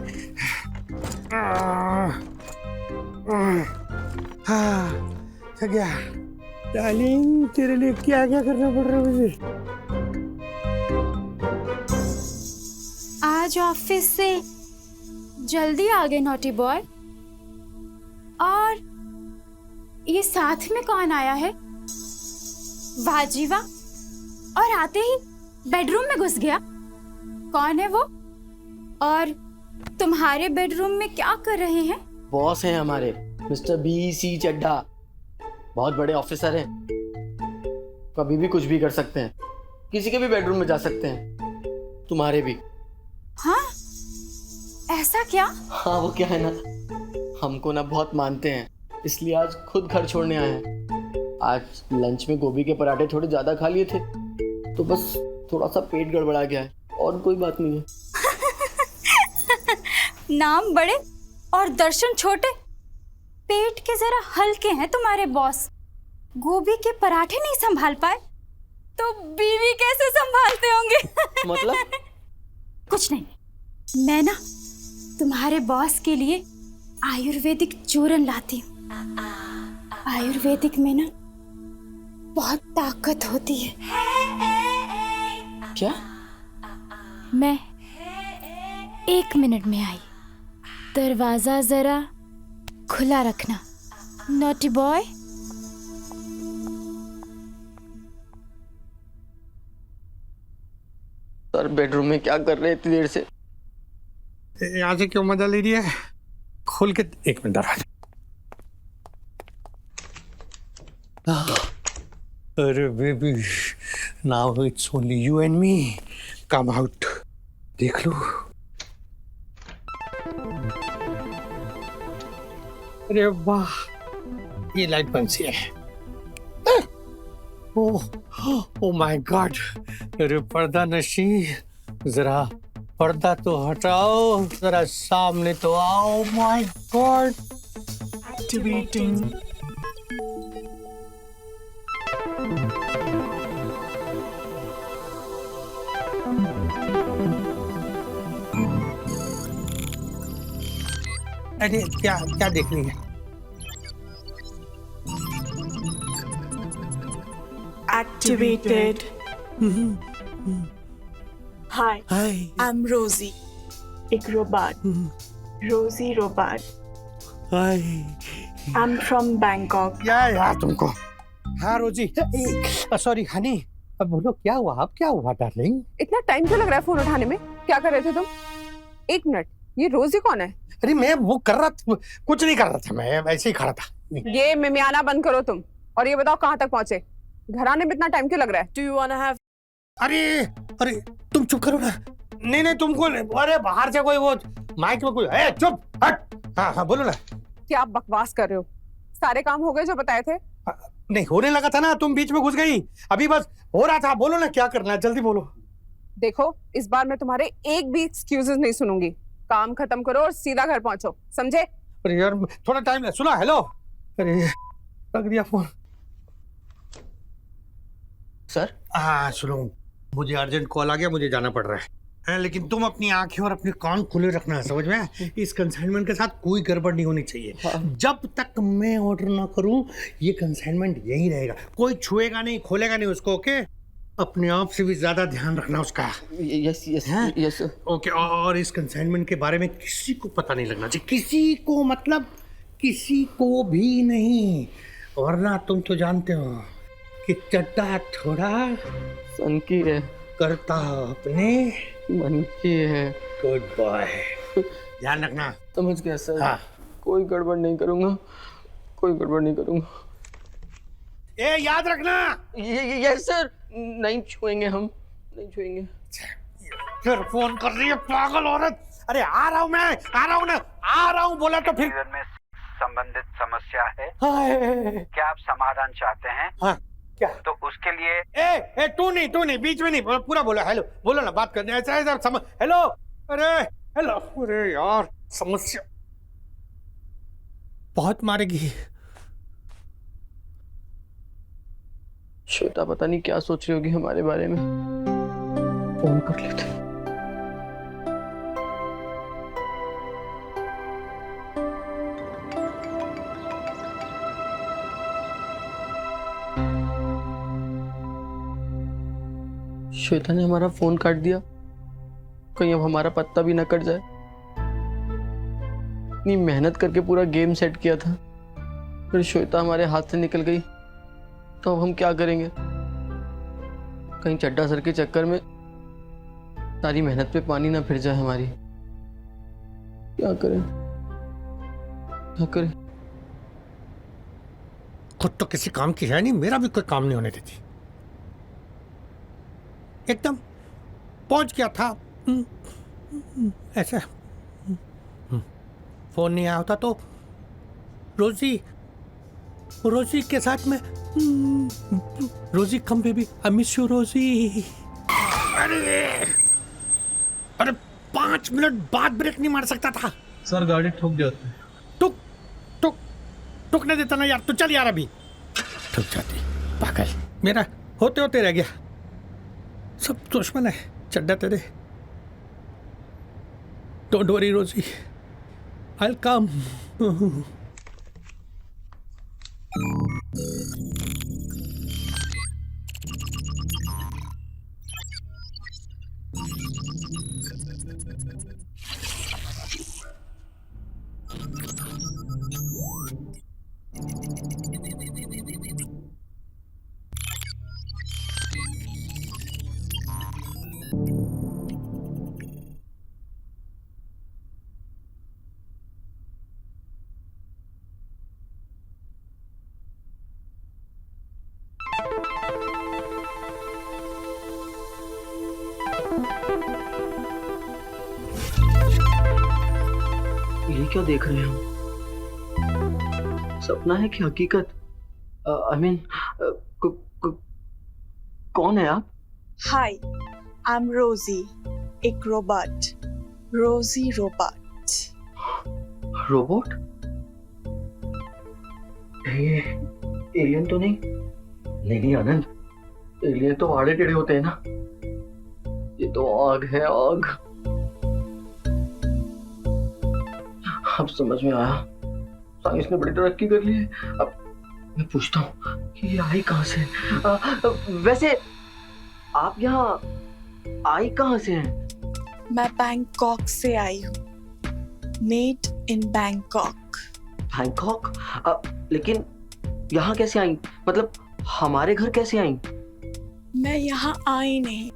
Speaker 2: हाँ थक गया। डार्लिंग तेरे लिए क्या क्या करना पड़ रहा है मुझे?
Speaker 6: आज ऑफिस से जल्दी आ गए नॉटी बॉय। और ये साथ में कौन आया है? वाह जी वाह। और आते ही बेडरूम में घुस गया। कौन है वो? और तुम्हारे बेडरूम में क्या कर रहे हैं?
Speaker 5: बॉस हैं हमारे, मिस्टर BC चड्ढा, बहुत बड़े ऑफिसर हैं, कभी भी कुछ भी कर सकते हैं, किसी के भी बेडरूम में जा सकते हैं, तुम्हारे भी।
Speaker 6: हाँ ऐसा क्या?
Speaker 5: हाँ वो क्या है ना, हमको ना बहुत मानते हैं, इसलिए आज खुद घर छोड़ने आए हैं। आज लंच में गोभी के पराठे थोड़े ज़्यादा खा लिए थे, तो बस थोड़ा सा पेट गड़बड़ा गया है, और कोई बात नहीं है।
Speaker 6: नाम बड़े और दर्शन छोटे, पेट के जरा हल्के हैं तुम्हारे बॉस। गोभी के पराठे नहीं संभाल पाए तो बीवी कैसे संभालते होंगे?
Speaker 5: मतलब?
Speaker 6: कुछ नहीं, मैं ना तुम्हारे बॉस के लिए आयुर्वेदिक चूरन लाती हूँ। आयुर्वेदिक में ना बहुत ताकत होती है।
Speaker 5: क्या?
Speaker 6: मैं 1 मिनट में आई, दरवाजा जरा खुला रखना, नॉटी बॉय।
Speaker 5: सर बेडरूम में क्या कर रहे हैं इतनी देर से?
Speaker 2: यहाँ से क्यों मजा ले रही है? खोल के 1 मिनट दरवाजा। अरे baby, now it's only you and me, come out, देख लो। अरे वाह, ये लाइट कौन सी है? ओह माय गॉड, अरे पर्दा नशी, जरा पर्दा तो हटाओ, जरा सामने तो आओ। My God, activating. अरे क्या क्या देख रही है?
Speaker 11: Activated. Hi, I'm Rosie. एक robot. Rosie robot. I'm from Bangkok.
Speaker 2: क्या यार तुमको? हाँ रोजी, सॉरी हनी, अब बोलो क्या हुआ? अब क्या हुआ डार्लिंग?
Speaker 7: इतना टाइम क्यों लग रहा है फोन उठाने में? क्या कर रहे थे तुम? 1 मिनट, ये रोजी कौन है?
Speaker 2: अरे मैं वो कर रहा था, कुछ नहीं कर रहा था, मैं ऐसे ही खड़ा था।
Speaker 7: ये मिमियाना बंद करो तुम, और ये बताओ कहाँ तक पहुंचे? घर आने में इतना टाइम क्यों लग रहा है?
Speaker 11: Do you wanna have?
Speaker 2: अरे अरे तुम चुप करो ना। नहीं नहीं तुमको, अरे बाहर से कोई वो माइक में कोई, चुप हट। हाँ हाँ बोलो ना।
Speaker 7: क्या आप बकवास कर रहे हो? सारे काम हो गए जो बताए थे?
Speaker 2: नहीं होने लगा था ना, तुम बीच में घुस गई। अभी बस हो रहा था, बोलो ना क्या करना है, जल्दी बोलो।
Speaker 7: देखो, इस बार मैं तुम्हारे एक भी एक्सक्यूजेस नहीं सुनूंगी। काम खत्म करो और सीधा घर पहुंचो, समझे?
Speaker 2: अरे यार थोड़ा टाइम ले, सुना? हेलो, अरे रख दिया फोन।
Speaker 5: सर?
Speaker 2: हाँ सुनो, मुझे अर्जेंट कॉल आ गया, मुझे जाना पड़ रहा है, लेकिन तुम अपनी आंखें और अपने कान खुले रखना, समझ में? इस कंसाइनमेंट के साथ कोई गड़बड़ नहीं होनी चाहिए।
Speaker 5: हाँ।
Speaker 2: जब तक मैं ऑर्डर ना करूं, ये कंसाइनमेंट यही रहेगा, कोई छुएगा नहीं, खोलेगा नहीं उसको। ओके? अपने आप से भी ज्यादा ध्यान रखना उसका।
Speaker 5: Yes yes yes.
Speaker 2: ओके, और इस कंसाइनमेंट के बारे में किसी को पता नहीं लगना चाहिए, किसी को, मतलब किसी को भी नहीं, वरना तुम तो जानते हो कि चड्डा थोड़ा
Speaker 5: सन की है,
Speaker 2: करता अपने
Speaker 5: मन की है।
Speaker 2: गुड बॉय, ध्यान रखना।
Speaker 5: समझ गया सर।
Speaker 2: हाँ।
Speaker 5: कोई गड़बड़ नहीं करूंगा, कोई गड़बड़ नहीं करूंगा।
Speaker 2: ए याद रखना।
Speaker 5: यस सर, नहीं छुएंगे, हम नहीं छुएंगे।
Speaker 2: फिर फोन कर रही है पागल औरत। अरे आ रहा हूँ मैं, आ रहा हूँ ना, आ रहा हूँ, बोला तो फिर।
Speaker 12: जीवन में संबंधित समस्या है,
Speaker 2: हाय,
Speaker 12: क्या आप समाधान चाहते हैं?
Speaker 2: हाँ क्या?
Speaker 12: तो उसके लिए
Speaker 2: ए तू नहीं, बीच में नहीं, पूरा बोला। हेलो बोलो ना, बात करने ऐसा ऐसा समझ। हेलो, अरे हेलो, अरे यार समस्या बहुत मारेगी।
Speaker 5: श्वेता पता नहीं क्या सोच रही होगी हमारे बारे में। फोन कर लेते। श्वेता ने हमारा फोन काट दिया, कहीं अब हमारा पत्ता भी ना कट जाए। इतनी मेहनत करके पूरा गेम सेट किया था, फिर श्वेता हमारे हाथ से निकल गई, तो अब हम क्या करेंगे? कहीं चड्डा सर के चक्कर में सारी मेहनत पे पानी ना फिर जाए हमारी। क्या करें, क्या करें?
Speaker 2: खुद तो किसी काम की है नहीं, मेरा भी कोई काम नहीं होने देती। एकदम पहुंच गया था ऐसा। फोन नहीं आया होता तो रोजी रोजी के साथ में रोजी come baby I miss you रोजी। अरे 5 मिनट बाद ब्रेक नहीं मार सकता था।
Speaker 13: सर गाड़ी ठोक जाती।
Speaker 2: ठुकने देता ना यार, तू चल यार, अभी ठुक जाती पागल। मेरा होते होते रह गया, सब दुश्मन है चड्डा तेरे। डोंट वरी रोजी, आई विल कम।
Speaker 5: ये क्या देख रहे हैं हम? सपना है कि हकीकत? आई मीन कौन है आप?
Speaker 11: Hi, I'm Rosie, एक रोबोट। रोजी रोबोट।
Speaker 5: रोबोट? ये एलियन तो नहीं? नहीं आनंद, एलियन तो आड़े टेढ़े होते हैं ना। ये तो आग है, आग। अब समझ में आया, साइंस ने बड़ी तरक्की कर ली है। अब मैं पूछता हूँ कि ये आई कहाँ से? वैसे आप यहाँ आई कहाँ से हैं?
Speaker 11: मैं बैंकॉक से आई हूँ। Made in Bangkok.
Speaker 5: बैंकॉक? लेकिन यहाँ कैसे आई? मतलब हमारे घर कैसे आई?
Speaker 11: मैं यहाँ आई नहीं,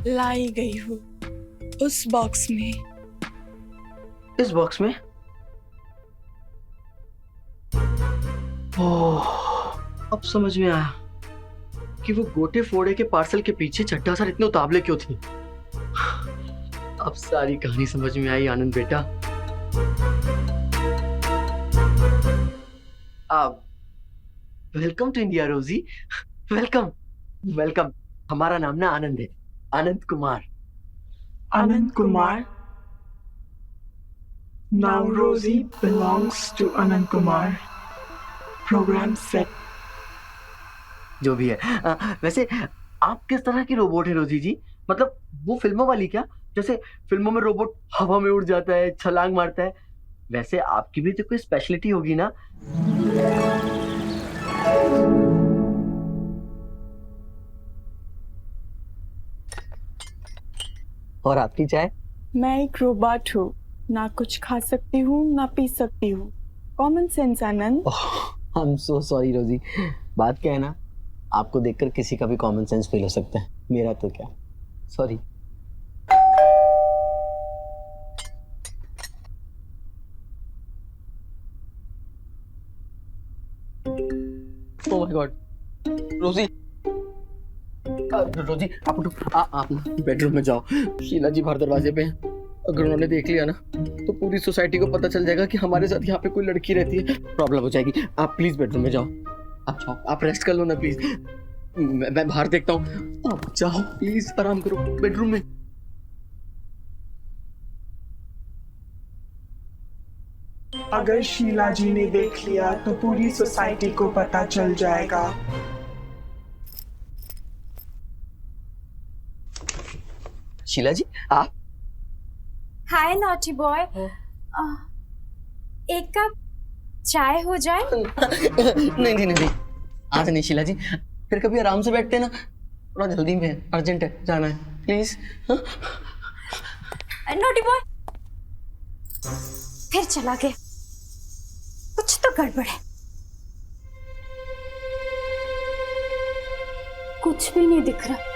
Speaker 11: लाई गई हूँ उस बॉक्स में।
Speaker 5: इस बॉक्स में? ओह, अब समझ में आया कि वो गोटे फोड़े के पार्सल के पीछे चड्ढा सर इतने उतावले क्यों थे। अब सारी कहानी समझ में आई आनंद बेटा। अब वेलकम टू इंडिया रोजी, वेलकम वेलकम। हमारा नाम ना आनंद है, Anand Kumar.
Speaker 11: Anand Kumar. Now Rosie belongs to Anand Kumar. Program set.
Speaker 5: जो भी है। वैसे आप किस तरह की रोबोट है रोजी जी? मतलब वो फिल्मों वाली क्या? जैसे फिल्मों में रोबोट हवा में उड़ जाता है, छलांग मारता है, वैसे आपकी भी तो कोई स्पेशलिटी होगी ना? और आपकी चाय?
Speaker 11: मैं एक रोबोट हूँ, ना कुछ खा सकती हूँ ना पी सकती हूँ। Common sense Anand.
Speaker 5: I am so sorry रोजी, बात क्या है ना, आपको देखकर किसी का भी कॉमन सेंस फेल हो सकता है, मेरा तो क्या, सॉरी। ओह माय गॉड, रोजी रोजी आप उठो, आप बेडरूम में जाओ। शीला जी बाहर दरवाजे पे हैं, अगर उन्होंने देख लिया ना तो पूरी सोसाइटी को पता चल जाएगा कि हमारे साथ यहाँ पे कोई लड़की रहती है, प्रॉब्लम हो जाएगी। आप प्लीज बेडरूम में जाओ, आप जाओ, आप रेस्ट कर लो ना प्लीज। मैं बाहर देखता हूँ, आप जाओ प्लीज, आराम करो बेडरूम में।
Speaker 11: अगर शीला जी ने देख लिया तो पूरी सोसाइटी को पता चल जाएगा।
Speaker 5: शीला जी आप?
Speaker 6: हाय नॉटी बॉय, एक कप चाय हो जाए?
Speaker 5: नहीं नहीं नहीं, आज नहीं शीला जी, फिर कभी आराम से बैठते हैं ना, थोड़ा जल्दी में है, अर्जेंट है, जाना है प्लीज।
Speaker 6: नॉटी बॉय फिर चला गया, कुछ तो गड़बड़ है। कुछ भी नहीं दिख रहा।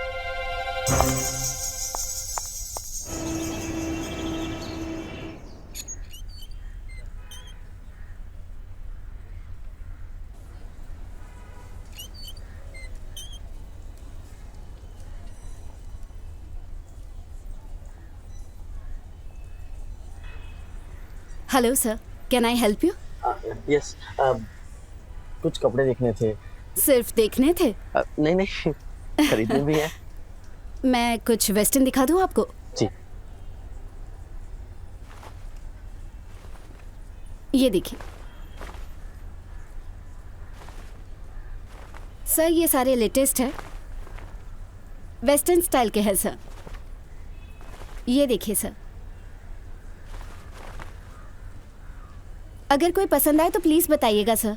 Speaker 14: Hello sir,
Speaker 13: can I help you?
Speaker 5: Yes, कुछ कपड़े देखने थे।
Speaker 13: सिर्फ देखने थे?
Speaker 5: नहीं नहीं, खरीदने भी है।
Speaker 13: मैं कुछ वेस्टर्न दिखा दूं आपको?
Speaker 5: जी।
Speaker 13: ये देखिए सर, ये सारे लेटेस्ट है, वेस्टर्न स्टाइल के हैं सर। ये देखिए सर, अगर कोई पसंद आए तो प्लीज बताइएगा सर।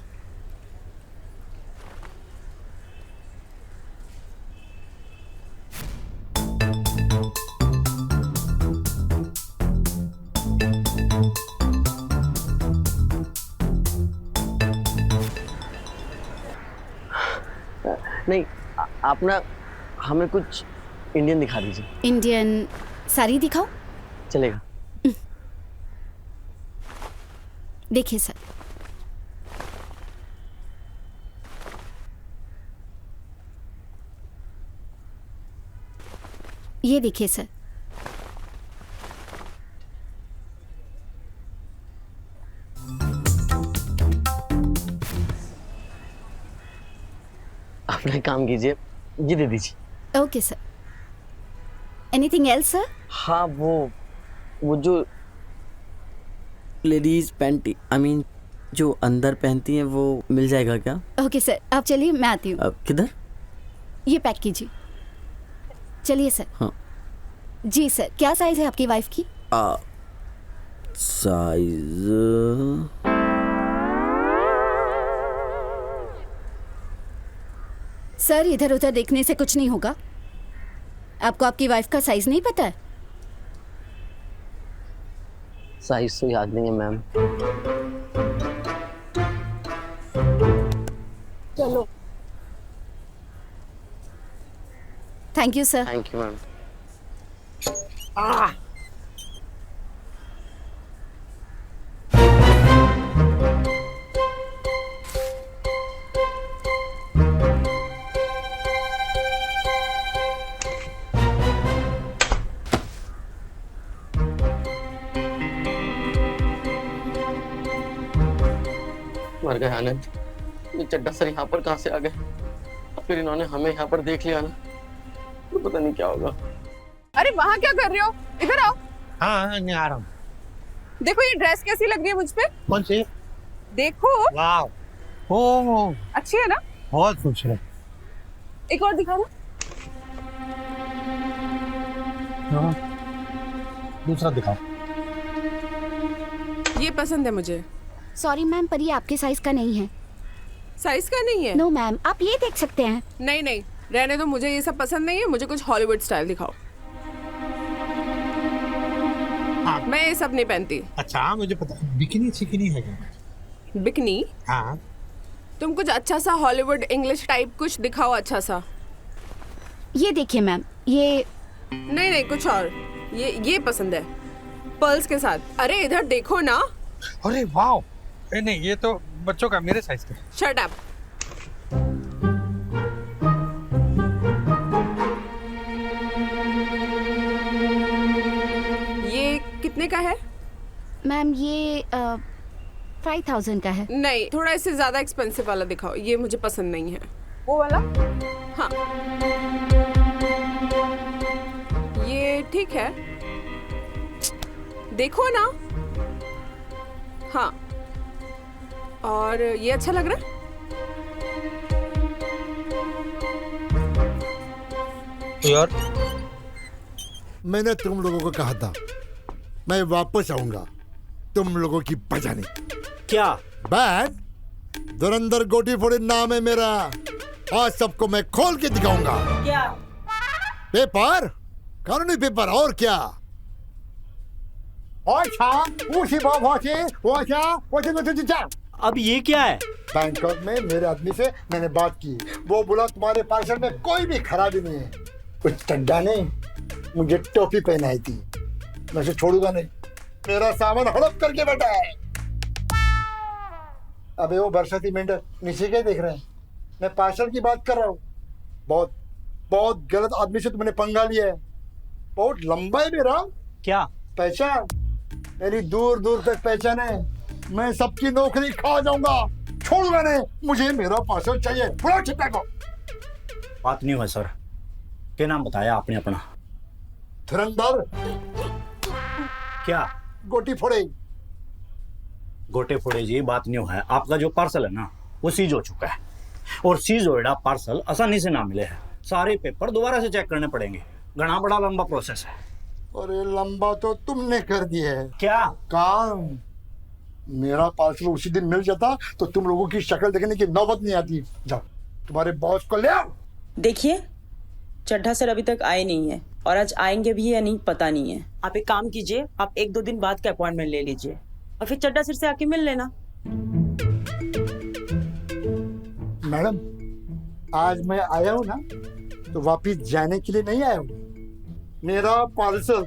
Speaker 5: नहीं, आप ना हमें कुछ इंडियन दिखा दीजिए।
Speaker 13: इंडियन साड़ी दिखाओ?
Speaker 5: चलेगा।
Speaker 13: देखिए सर, ये देखिए सर।
Speaker 5: अपना काम कीजिए, ये दे दीजिए।
Speaker 13: Okay sir. Anything else sir?
Speaker 5: हाँ, वो जो
Speaker 4: लेडीज पैंटी, आई मीन जो अंदर पहनती हैं, वो मिल जाएगा क्या?
Speaker 13: ओके सर, आप चलिए, मैं आती हूँ।
Speaker 4: किधर?
Speaker 13: ये पैक कीजिए। चलिए सर।
Speaker 4: हाँ
Speaker 13: जी सर, क्या साइज है आपकी वाइफ की?
Speaker 4: साइज
Speaker 13: सर, इधर उधर देखने से कुछ नहीं होगा। आपको आपकी वाइफ का साइज नहीं पता है?
Speaker 5: साइज तो याद नहीं है मैम।
Speaker 11: चलो।
Speaker 13: Thank you sir.
Speaker 5: Thank you ma'am. मर गए आनंद। ये चड्ढा सर यहाँ पर कहाँ से आ गए? फिर इन्होंने हमें यहाँ पर देख लिया ना, तो पता नहीं क्या होगा।
Speaker 7: अरे वहाँ क्या कर रहे हो? इधर आओ।
Speaker 2: हाँ, नहीं आ रहा हूँ।
Speaker 7: देखो ये ड्रेस कैसी लग रही है मुझ पे?
Speaker 2: कौन सी?
Speaker 7: देखो।
Speaker 2: वाह, ओ
Speaker 7: अच्छी है ना?
Speaker 2: बहुत खूबसूरत।
Speaker 7: एक और दिखा ना।
Speaker 2: हाँ, दूसरा दिखाओ।
Speaker 7: ये पसंद है मुझे।
Speaker 13: सॉरी मैम, पर ये आपके साइज का नहीं है।
Speaker 7: साइज का नहीं है?
Speaker 13: नो मैम, आप ये देख सकते हैं।
Speaker 7: नहीं नहीं, रहने दो, मुझे ये सब पसंद नहीं है। मुझे कुछ हॉलीवुड स्टाइल दिखाओ।
Speaker 2: हाँ।
Speaker 7: मैं ये सब नहीं पहनती।
Speaker 2: अच्छा, मुझे पता। बिकिनी चिकनी है क्या?
Speaker 7: बिकनी?
Speaker 2: हाँ।
Speaker 7: तुम कुछ अच्छा सा हॉलीवुड इंग्लिश टाइप कुछ दिखाओ, अच्छा सा।
Speaker 13: ये देखिए मैम, ये
Speaker 7: नहीं नहीं, कुछ और। ये पसंद है, पर्ल्स के साथ। अरे इधर देखो ना।
Speaker 2: अरे वाह, नहीं, ये तो बच्चों का, मेरे साइज का।
Speaker 7: Shut up. ये कितने का है?
Speaker 13: मैम ये 5000 का है।
Speaker 7: नहीं, थोड़ा इससे ज्यादा एक्सपेंसिव वाला दिखाओ। ये मुझे पसंद नहीं है। वो वाला? हाँ, ये ठीक है, देखो ना। हाँ, और ये अच्छा लग रहा है।
Speaker 2: यार,
Speaker 1: मैंने तुम लोगों को कहा था मैं वापस आऊंगा तुम लोगों की बजाने।
Speaker 8: क्या?
Speaker 1: बैग धुरंधर गोटी फोड़े नाम है मेरा। आज सबको मैं खोल के दिखाऊंगा।
Speaker 3: क्या?
Speaker 1: पेपर, कानूनी पेपर, और क्या?
Speaker 8: अब ये क्या है?
Speaker 1: बैंकॉक में मेरे आदमी से मैंने बात की, वो बोला तुम्हारे पार्सल में कोई भी खराबी नहीं है। उस चड्डा ने मुझे टोपी पहनाई थी, मैं उसे छोड़ूंगा नहीं। मेरा सामान हड़प करके बैठा है। अबे वो बरसाती मेंढक नीचे क्या देख रहे हैं? मैं पार्सल की बात कर रहा हूँ। बहुत बहुत गलत आदमी से तुमने पंगा लिया है। बहुत लंबा है मेरा।
Speaker 8: क्या?
Speaker 1: पहचान मेरी दूर दूर तक पहचान है। मैं सबकी नौकरी खा जाऊंगा, छोड़ूंगा नहीं। मुझे मेरा पार्सल चाहिए। बुलाओ चिट्टा को।
Speaker 9: बात नहीं हुआ सर। क्या नाम बताया आपने अपना?
Speaker 1: धुरंधर।
Speaker 9: क्या?
Speaker 1: गोटी फोड़े।
Speaker 9: गोटे फोड़े जी, बात नहीं हुआ है। आपका जो पार्सल है ना वो सीज हो चुका है, और सीज होएड़ा पार्सल आसानी से ना मिले है। सारे पेपर दोबारा से चेक करने पड़ेंगे। घना बड़ा लंबा प्रोसेस है।
Speaker 1: अरे लंबा तो तुमने कर दिया है।
Speaker 9: क्या
Speaker 1: काम? मेरा पार्सल उसी दिन मिल जाता तो तुम लोगों की शक्ल देखने की नौबत नहीं आती। जाओ तुम्हारे बॉस को ले आओ।
Speaker 3: देखिए, चड्ढा सर अभी तक आए नहीं है, और आज आएंगे भी या नहीं पता नहीं है। आप एक काम कीजिए, आप 1-2 दिन बाद के अपॉइंटमेंट ले लीजिए और फिर चड्ढा सर से आके मिल लेना।
Speaker 1: मैडम, आज मैं आया हूँ ना तो वापिस जाने के लिए नहीं आया हूँ। मेरा पार्सल,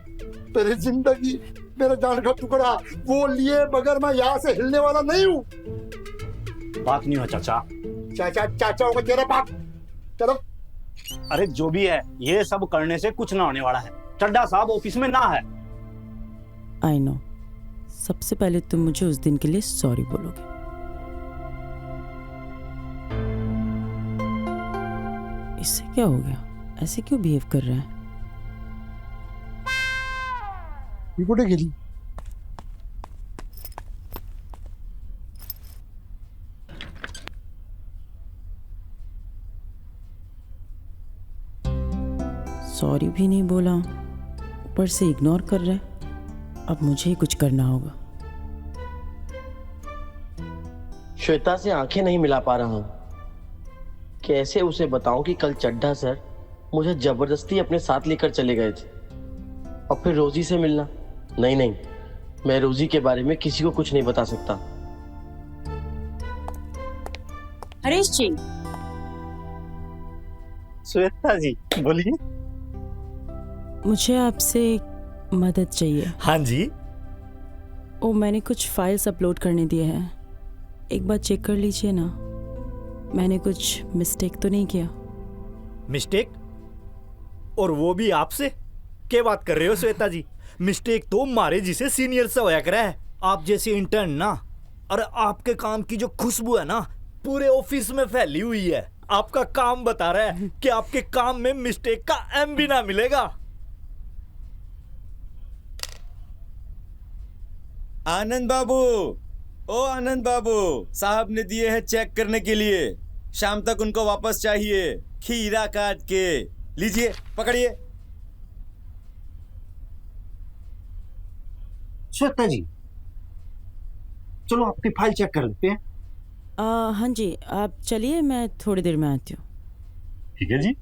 Speaker 1: मेरी जिंदगी, मेरा जान का टुकड़ा, वो लिए बगैर मैं यहाँ से हिलने वाला नहीं हूँ।
Speaker 9: बात नहीं हुआ चाचा।
Speaker 1: चाचा चाचा होगा तेरा बाप। चलो।
Speaker 9: अरे जो भी है, ये सब करने से कुछ ना होने वाला है। चड्ढा साहब ऑफिस में ना है।
Speaker 3: I know. सबसे पहले तुम मुझे उस दिन के लिए सॉरी बोलोगे। इससे क्या हो गया? ऐसे क्यों बिहेव कर रहा है?
Speaker 1: ये कुठे गेली?
Speaker 3: सॉरी भी नहीं बोला, ऊपर से इग्नोर कर रहा है। अब मुझे ही कुछ करना होगा।
Speaker 5: श्वेता से आंखें नहीं मिला पा रहा हूँ। कैसे उसे बताऊं कि कल चड्ढा सर मुझे जबरदस्ती अपने साथ लेकर चले गए थे, और फिर रोजी से मिलना? नहीं नहीं, मैं रोजी के बारे में किसी को कुछ नहीं बता सकता।
Speaker 3: हरीश जी।
Speaker 9: श्वेता जी बोलिए।
Speaker 3: मुझे आपसे एक मदद चाहिए।
Speaker 8: हाँ जी।
Speaker 3: ओ, मैंने कुछ फाइल्स अपलोड करने दिए हैं, एक बार चेक कर लीजिए ना। मैंने कुछ मिस्टेक तो नहीं किया?
Speaker 8: मिस्टेक? और वो भी आपसे? क्या बात कर रहे हो श्वेता जी? मिस्टेक तो मारे जिसे सीनियर से होया करे है। आप जैसे इंटर्न ना, और आपके काम की जो खुशबू है ना पूरे ऑफिस में फैली हुई है। आपका काम बता रहा है कि आपके काम में मिस्टेक का एम भी ना मिलेगा।
Speaker 14: आनंद बाबू, ओ आनंद बाबू, साहब ने दिए हैं चेक करने के लिए। शाम तक उनको वापस चाहिए, खीरा काट के। लीजिए, पकड़िए।
Speaker 9: श्वेता जी, चलो आपकी फाइल चेक कर लेते हैं।
Speaker 3: हाँ जी, आप चलिए, मैं थोड़ी देर में आती हूँ।
Speaker 9: ठीक है जी।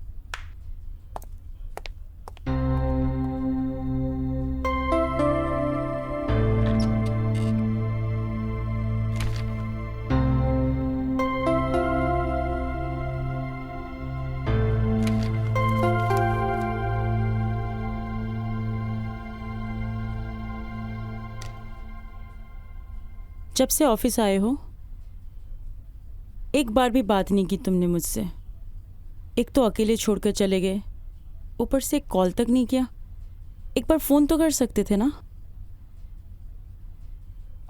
Speaker 3: जब से ऑफिस आए हो एक बार भी बात नहीं की तुमने मुझसे। एक तो अकेले छोड़कर चले गए, ऊपर से कॉल तक नहीं किया। एक बार फोन तो कर सकते थे ना।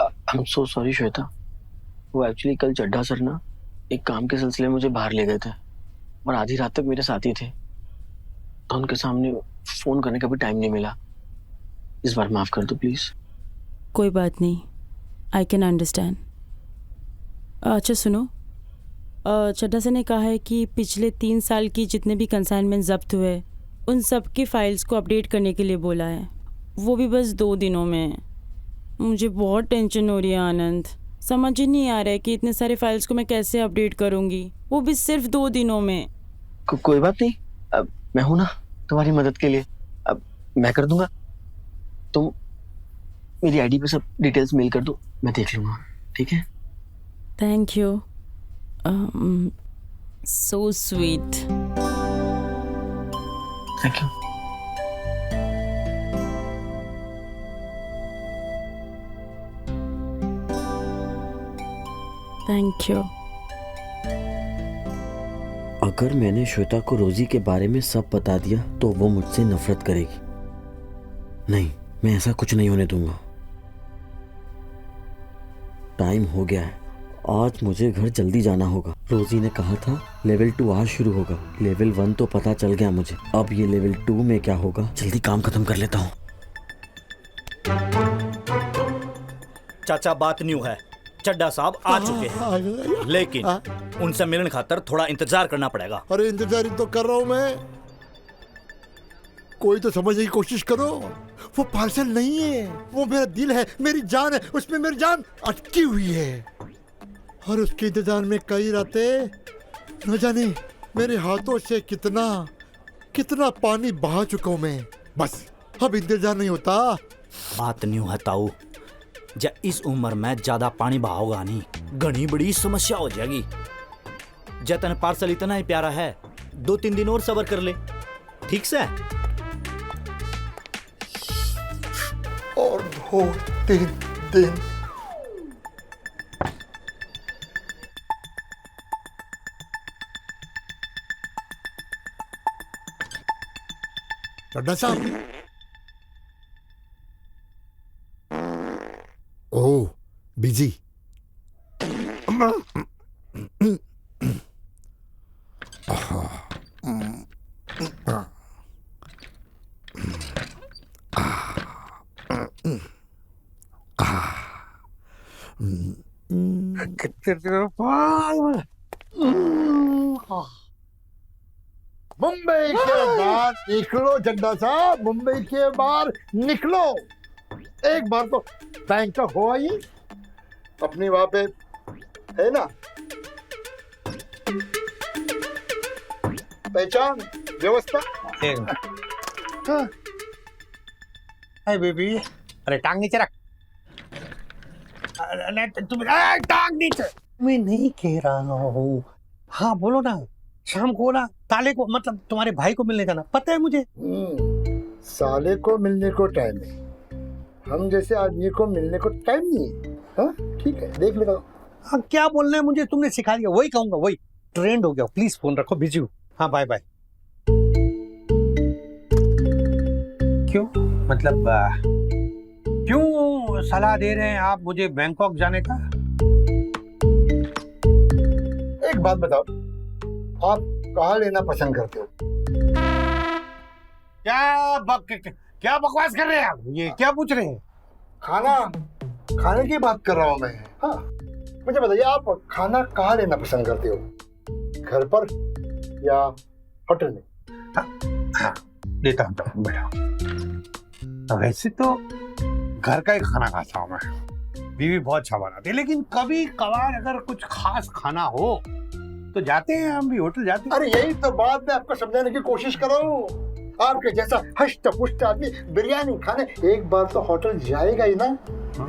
Speaker 5: I am so sorry Shweta. वो एक्चुअली कल चड्ढा सर ना एक काम के सिलसिले में मुझे बाहर ले गए थे, और आधी रात तक मेरे साथ ही थे, तो उनके सामने फोन करने का भी टाइम नहीं मिला। इस बार माफ कर दो प्लीज।
Speaker 3: कोई बात नहीं, आई कैन अंडरस्टैंड। अच्छा सुनो, चड्ढा सर ने कहा है कि पिछले 3 साल की जितने भी कंसाइनमेंट जब्त हुए उन सब की फाइल्स को अपडेट करने के लिए बोला है, वो भी बस 2 दिनों में। मुझे बहुत टेंशन हो रही है आनंद, समझ ही नहीं आ रहा है कि इतने सारे फाइल्स को मैं कैसे अपडेट करूंगी, वो भी सिर्फ 2 दिनों में।
Speaker 5: कोई बात नहीं, अब मैं हूं ना तुम्हारी मदद के लिए। अब मैं कर दूंगा, तुम मेरी आईडी पे सब डिटेल्स मेल कर दो, मैं देख लूंगा। ठीक है?
Speaker 3: Thank you, so sweet.
Speaker 5: Thank you.
Speaker 3: Thank you.
Speaker 4: अगर मैंने श्वेता को रोजी के बारे में सब बता दिया तो वो मुझसे नफरत करेगी। नहीं, मैं ऐसा कुछ नहीं होने दूंगा। टाइम हो गया है। आज मुझे घर जल्दी जाना होगा। रोजी ने कहा था लेवल 2 आज शुरू होगा। लेवल 1 तो पता चल गया मुझे, अब ये लेवल 2 में क्या होगा। जल्दी काम खत्म कर लेता हूँ।
Speaker 8: चाचा बात न्यू है, चड्डा साहब आ चुके हैं, लेकिन उनसे मिलने खातर थोड़ा इंतजार करना पड़ेगा।
Speaker 1: अरे इंतजार तो कर रहा हूँ मैं, कोई तो समझने की कोशिश करो। वो पार्सल नहीं है, वो मेरा दिल है, मेरी जान है, उसमें मेरी जान अटकी हुई है। और उसके इंतजार में कई रातें, न जाने मेरे हाथों से कितना कितना पानी बहा चुका हूं मैं। बस अब इंतजार नहीं होता।
Speaker 8: बात न्यू है ताऊ, जब इस उम्र में ज्यादा पानी बहाओगा नहीं, घनी बड़ी समस्या हो जाएगी। जतन पार्सल इतना ही प्यारा है, 2-3 दिन और सब्र कर ले, ठीक से?
Speaker 1: और 2-3 दिन। चड्डा साहब, ओह बिजी। मुंबई के बाहर निकलो चड्डा साहब, मुंबई के बाहर निकलो। एक बार तो बैंकॉक हो आइए, अपनी वहां पे है ना पहचान व्यवस्था।
Speaker 2: हाँ। हाय बेबी, अरे टांग नीचे रख। तुम टांग नीचे। मैं नहीं कह रहा हूँ। हाँ बोलो ना, शाम को ना ताले को, मतलब तुम्हारे भाई को मिलने जाना, पता है मुझे।
Speaker 1: साले को मिलने को टाइम नहीं, हम जैसे आदमी को मिलने को टाइम नहीं है। हाँ ठीक है, देख लेगा।
Speaker 2: हाँ क्या बोलना है मुझे, तुमने सिखा दिया, वही कहूंगा, वही ट्रेंड हो गया। प्लीज फोन रखो, बिजी हूँ। हाँ बाय बाय। क्यों, मतलब क्यों सलाह दे रहे हैं आप मुझे बैंकॉक जाने का?
Speaker 1: एक बात बताओ, आप कहाँ लेना पसंद करते हो?
Speaker 2: क्या बकवास कर रहे हैं आप? ये क्या पूछ रहे हैं?
Speaker 1: खाने की बात कर रहा हूँ मैं। हाँ मुझे बताइए, आप खाना कहाँ लेना पसंद करते हो, घर पर या होटल में?
Speaker 2: हाँ देता हूँ, बैठो। वैसे तो घर का ही खाना खाता हूँ मैं, बीवी बहुत अच्छा बनाती है, लेकिन कभी कभार अगर कुछ खास खाना हो तो जाते हैं, हम भी होटल जाते हैं।
Speaker 1: अरे यही तो बात मैं आपको समझाने की कोशिश कर रहा हूँ। आपके जैसा हष्ट पुष्ट आदमी बिरयानी खाने एक बार तो होटल जाएगा ही ना।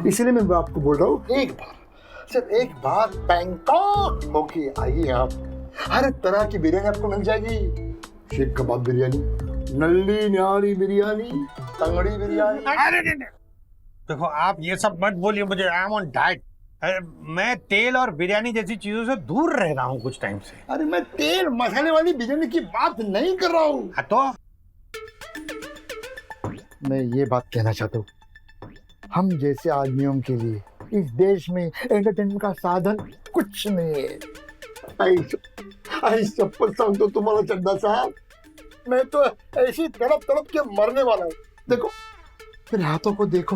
Speaker 1: इसलिए मैं आपको बोल रहा हूँ, एक बार, सिर्फ एक बार बैंकॉक होके आइए आप। हर तरह की बिरयानी आपको मिल जाएगी। शीख कबाब बिरयानी, नल्ली न्यारी बिरयानी, तंगड़ी बिरयानी।
Speaker 2: अरे देखो आप ये सब मत बोलिए मुझे, आई एम ऑन डाइट। मैं तेल और बिरयानी जैसी चीजों से दूर रह रहा हूँ कुछ टाइम से।
Speaker 1: अरे मैं तेल मसाले वाली बिरयानी की बात नहीं कर रहा हूँ।
Speaker 2: तो
Speaker 1: मैं ये बात कहना चाहता हूँ, हम जैसे आदमियों के लिए इस देश में एंटरटेनमेंट का साधन कुछ नहीं है। आई चप्पल सांग तो तुम्हारा चड्डा साहब, मैं तो ऐसी तड़प तड़प के मरने वाला हूँ। देखो मेरे हाथों को देखो,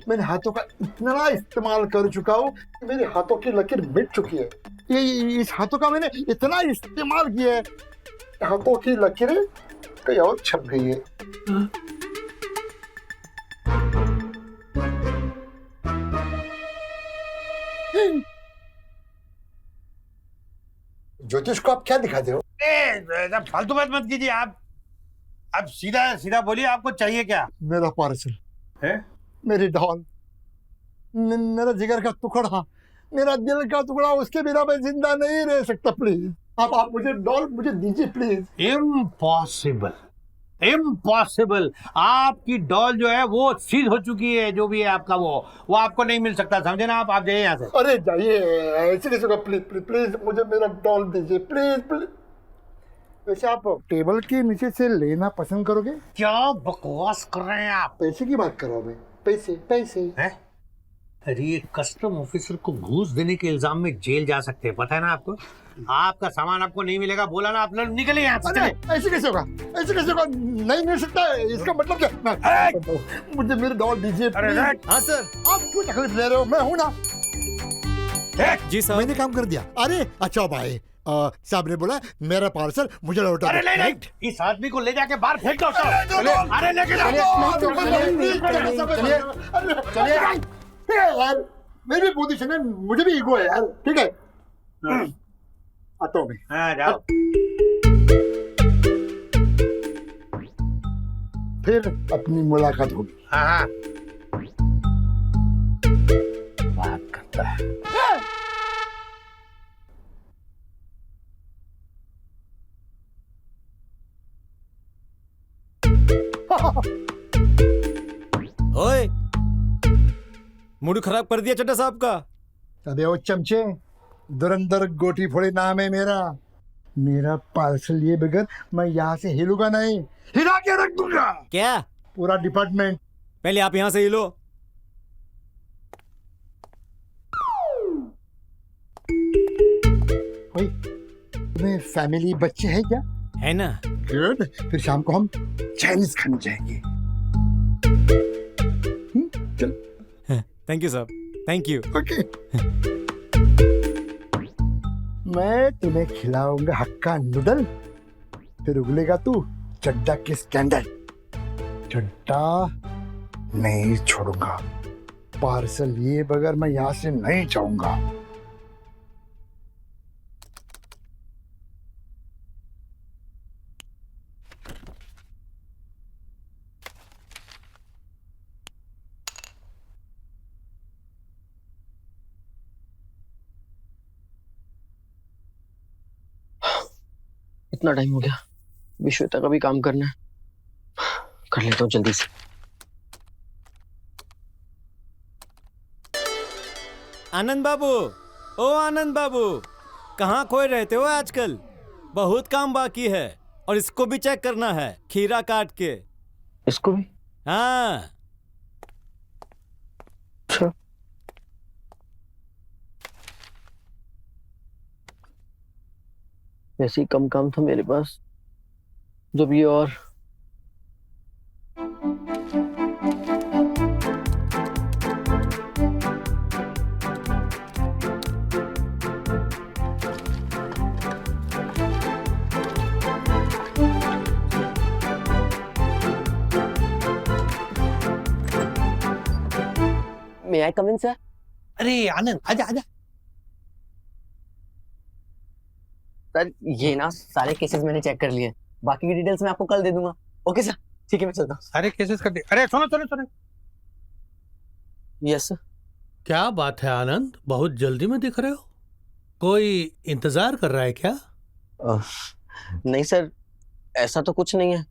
Speaker 1: मैंने हाथों का इतना इस्तेमाल कर चुका हूँ कि मेरे हाथों की लकीर मिट चुकी है। ये इस हाथों का मैंने इतना इस्तेमाल किया है, हाथों की लकीरें कहीं और छप गई है। ज्योतिष को आप क्या दिखाते हो?
Speaker 2: फालतू बात मत कीजिए आप सीधा सीधा बोलिए, आपको चाहिए क्या?
Speaker 1: मेरा पार्सल
Speaker 2: है,
Speaker 1: मेरी डॉल, मेरा जिगर का टुकड़ा, मेरा दिल का टुकड़ा, उसके बिना मैं जिंदा नहीं रह सकता। प्लीज आप मुझे डॉल मुझे दीजिए प्लीज।
Speaker 2: Impossible, impossible. आपकी डॉल जो है वो सीध हो चुकी है, जो भी है आपका वो आपको नहीं मिल सकता, समझे ना आप जाइए यहाँ से।
Speaker 1: अरे जाइए, ऐसे कैसे होगा? प्लीज प्लीज प्लीज मुझे मेरा डॉल दीजिए प्लीज प्लीज। वैसे आप टेबल के नीचे से लेना पसंद करोगे?
Speaker 2: क्या बकवास कर रहे हैं आप?
Speaker 1: पैसे की बात कर रहा हूँ मैं, पैसे पैसे।
Speaker 2: अरे ये कस्टम ऑफिसर को घूस देने के इल्जाम में जेल जा सकते हैं, पता है ना आपको? आपका सामान आपको नहीं मिलेगा, बोला ना आपने, निकले यहाँ से।
Speaker 1: अरे ऐसे कैसे होगा, ऐसे कैसे होगा? नहीं मिल सकता है, इसका मतलब क्या? मुझे मेरे डॉल दीजिए।
Speaker 2: अरे
Speaker 10: हाँ सर।
Speaker 1: आप क्यों तकलीफ ले रहे हो? मैं हूं ना।
Speaker 10: जी साहब।
Speaker 1: मैंने काम कर दिया। अरे अच्छा भाई, साहब ने बोला मेरा पार्सल मुझे लौटा दो।
Speaker 2: अरे नहीं, इस आदमी को ले जाके बाहर फेंक दो। अरे लेके
Speaker 1: जाओ। यार मेरी भी पोजीशन है, मुझे भी ईगो है यार। ठीक है, आता हूँ मैं।
Speaker 2: हाँ जाओ।
Speaker 1: फिर अपनी मुलाकात होगी।
Speaker 2: हाँ बात करता है।
Speaker 10: ओए, मूड खराब कर दिया चड्ढा साहब का।
Speaker 1: अबे वो चमचे, धुरंधर गोटी फोड़े नाम है मेरा। मेरा पार्सल लिए बगैर मैं यहाँ से हिलूंगा नहीं, हिला के रख दूंगा।
Speaker 10: क्या?
Speaker 1: पूरा डिपार्टमेंट।
Speaker 10: पहले आप यहाँ से हिलो।
Speaker 1: ओए, तुम्हें फैमिली बच्चे हैं क्या?
Speaker 10: है ना।
Speaker 1: गुड, फिर शाम को हम चाइनीज खाने जाएंगे। चल।
Speaker 10: थैंक यू साहब, थैंक यू।
Speaker 1: ओके। मैं तुम्हें खिलाऊंगा हक्का नूडल, फिर उगलेगा तू चड्डा के स्टैंडर्ड। चड्डा नहीं छोड़ूंगा, पार्सल लिए बगैर मैं यहाँ से नहीं जाऊंगा।
Speaker 5: इतना टाइम हो गया, अभी श्वेता का भी काम करना है, कर लेता हूँ जल्दी से।
Speaker 10: आनंद बाबू, ओ आनंद बाबू, कहाँ खोए रहते हो आजकल? बहुत काम बाकी है और इसको भी चेक करना है, खीरा काट के।
Speaker 5: इसको भी?
Speaker 10: हाँ।
Speaker 5: अच्छा। वैसे ही कम काम था मेरे पास, जब ये और मे आई कम इन सर?
Speaker 2: अरे आनंद आजा आजा।
Speaker 5: सर ये ना सारे केसेस मैंने चेक कर लिए, बाकी की डिटेल्स मैं आपको कल दे दूंगा। ओके सर, ठीक है मैं चलता हूँ।
Speaker 2: सारे केसेस कर दे। अरे सुनो सुनो सुनो।
Speaker 5: Yes sir.
Speaker 2: क्या बात है आनंद, बहुत जल्दी में दिख रहे हो, कोई इंतजार कर रहा है क्या?
Speaker 5: नहीं सर, ऐसा तो कुछ नहीं है।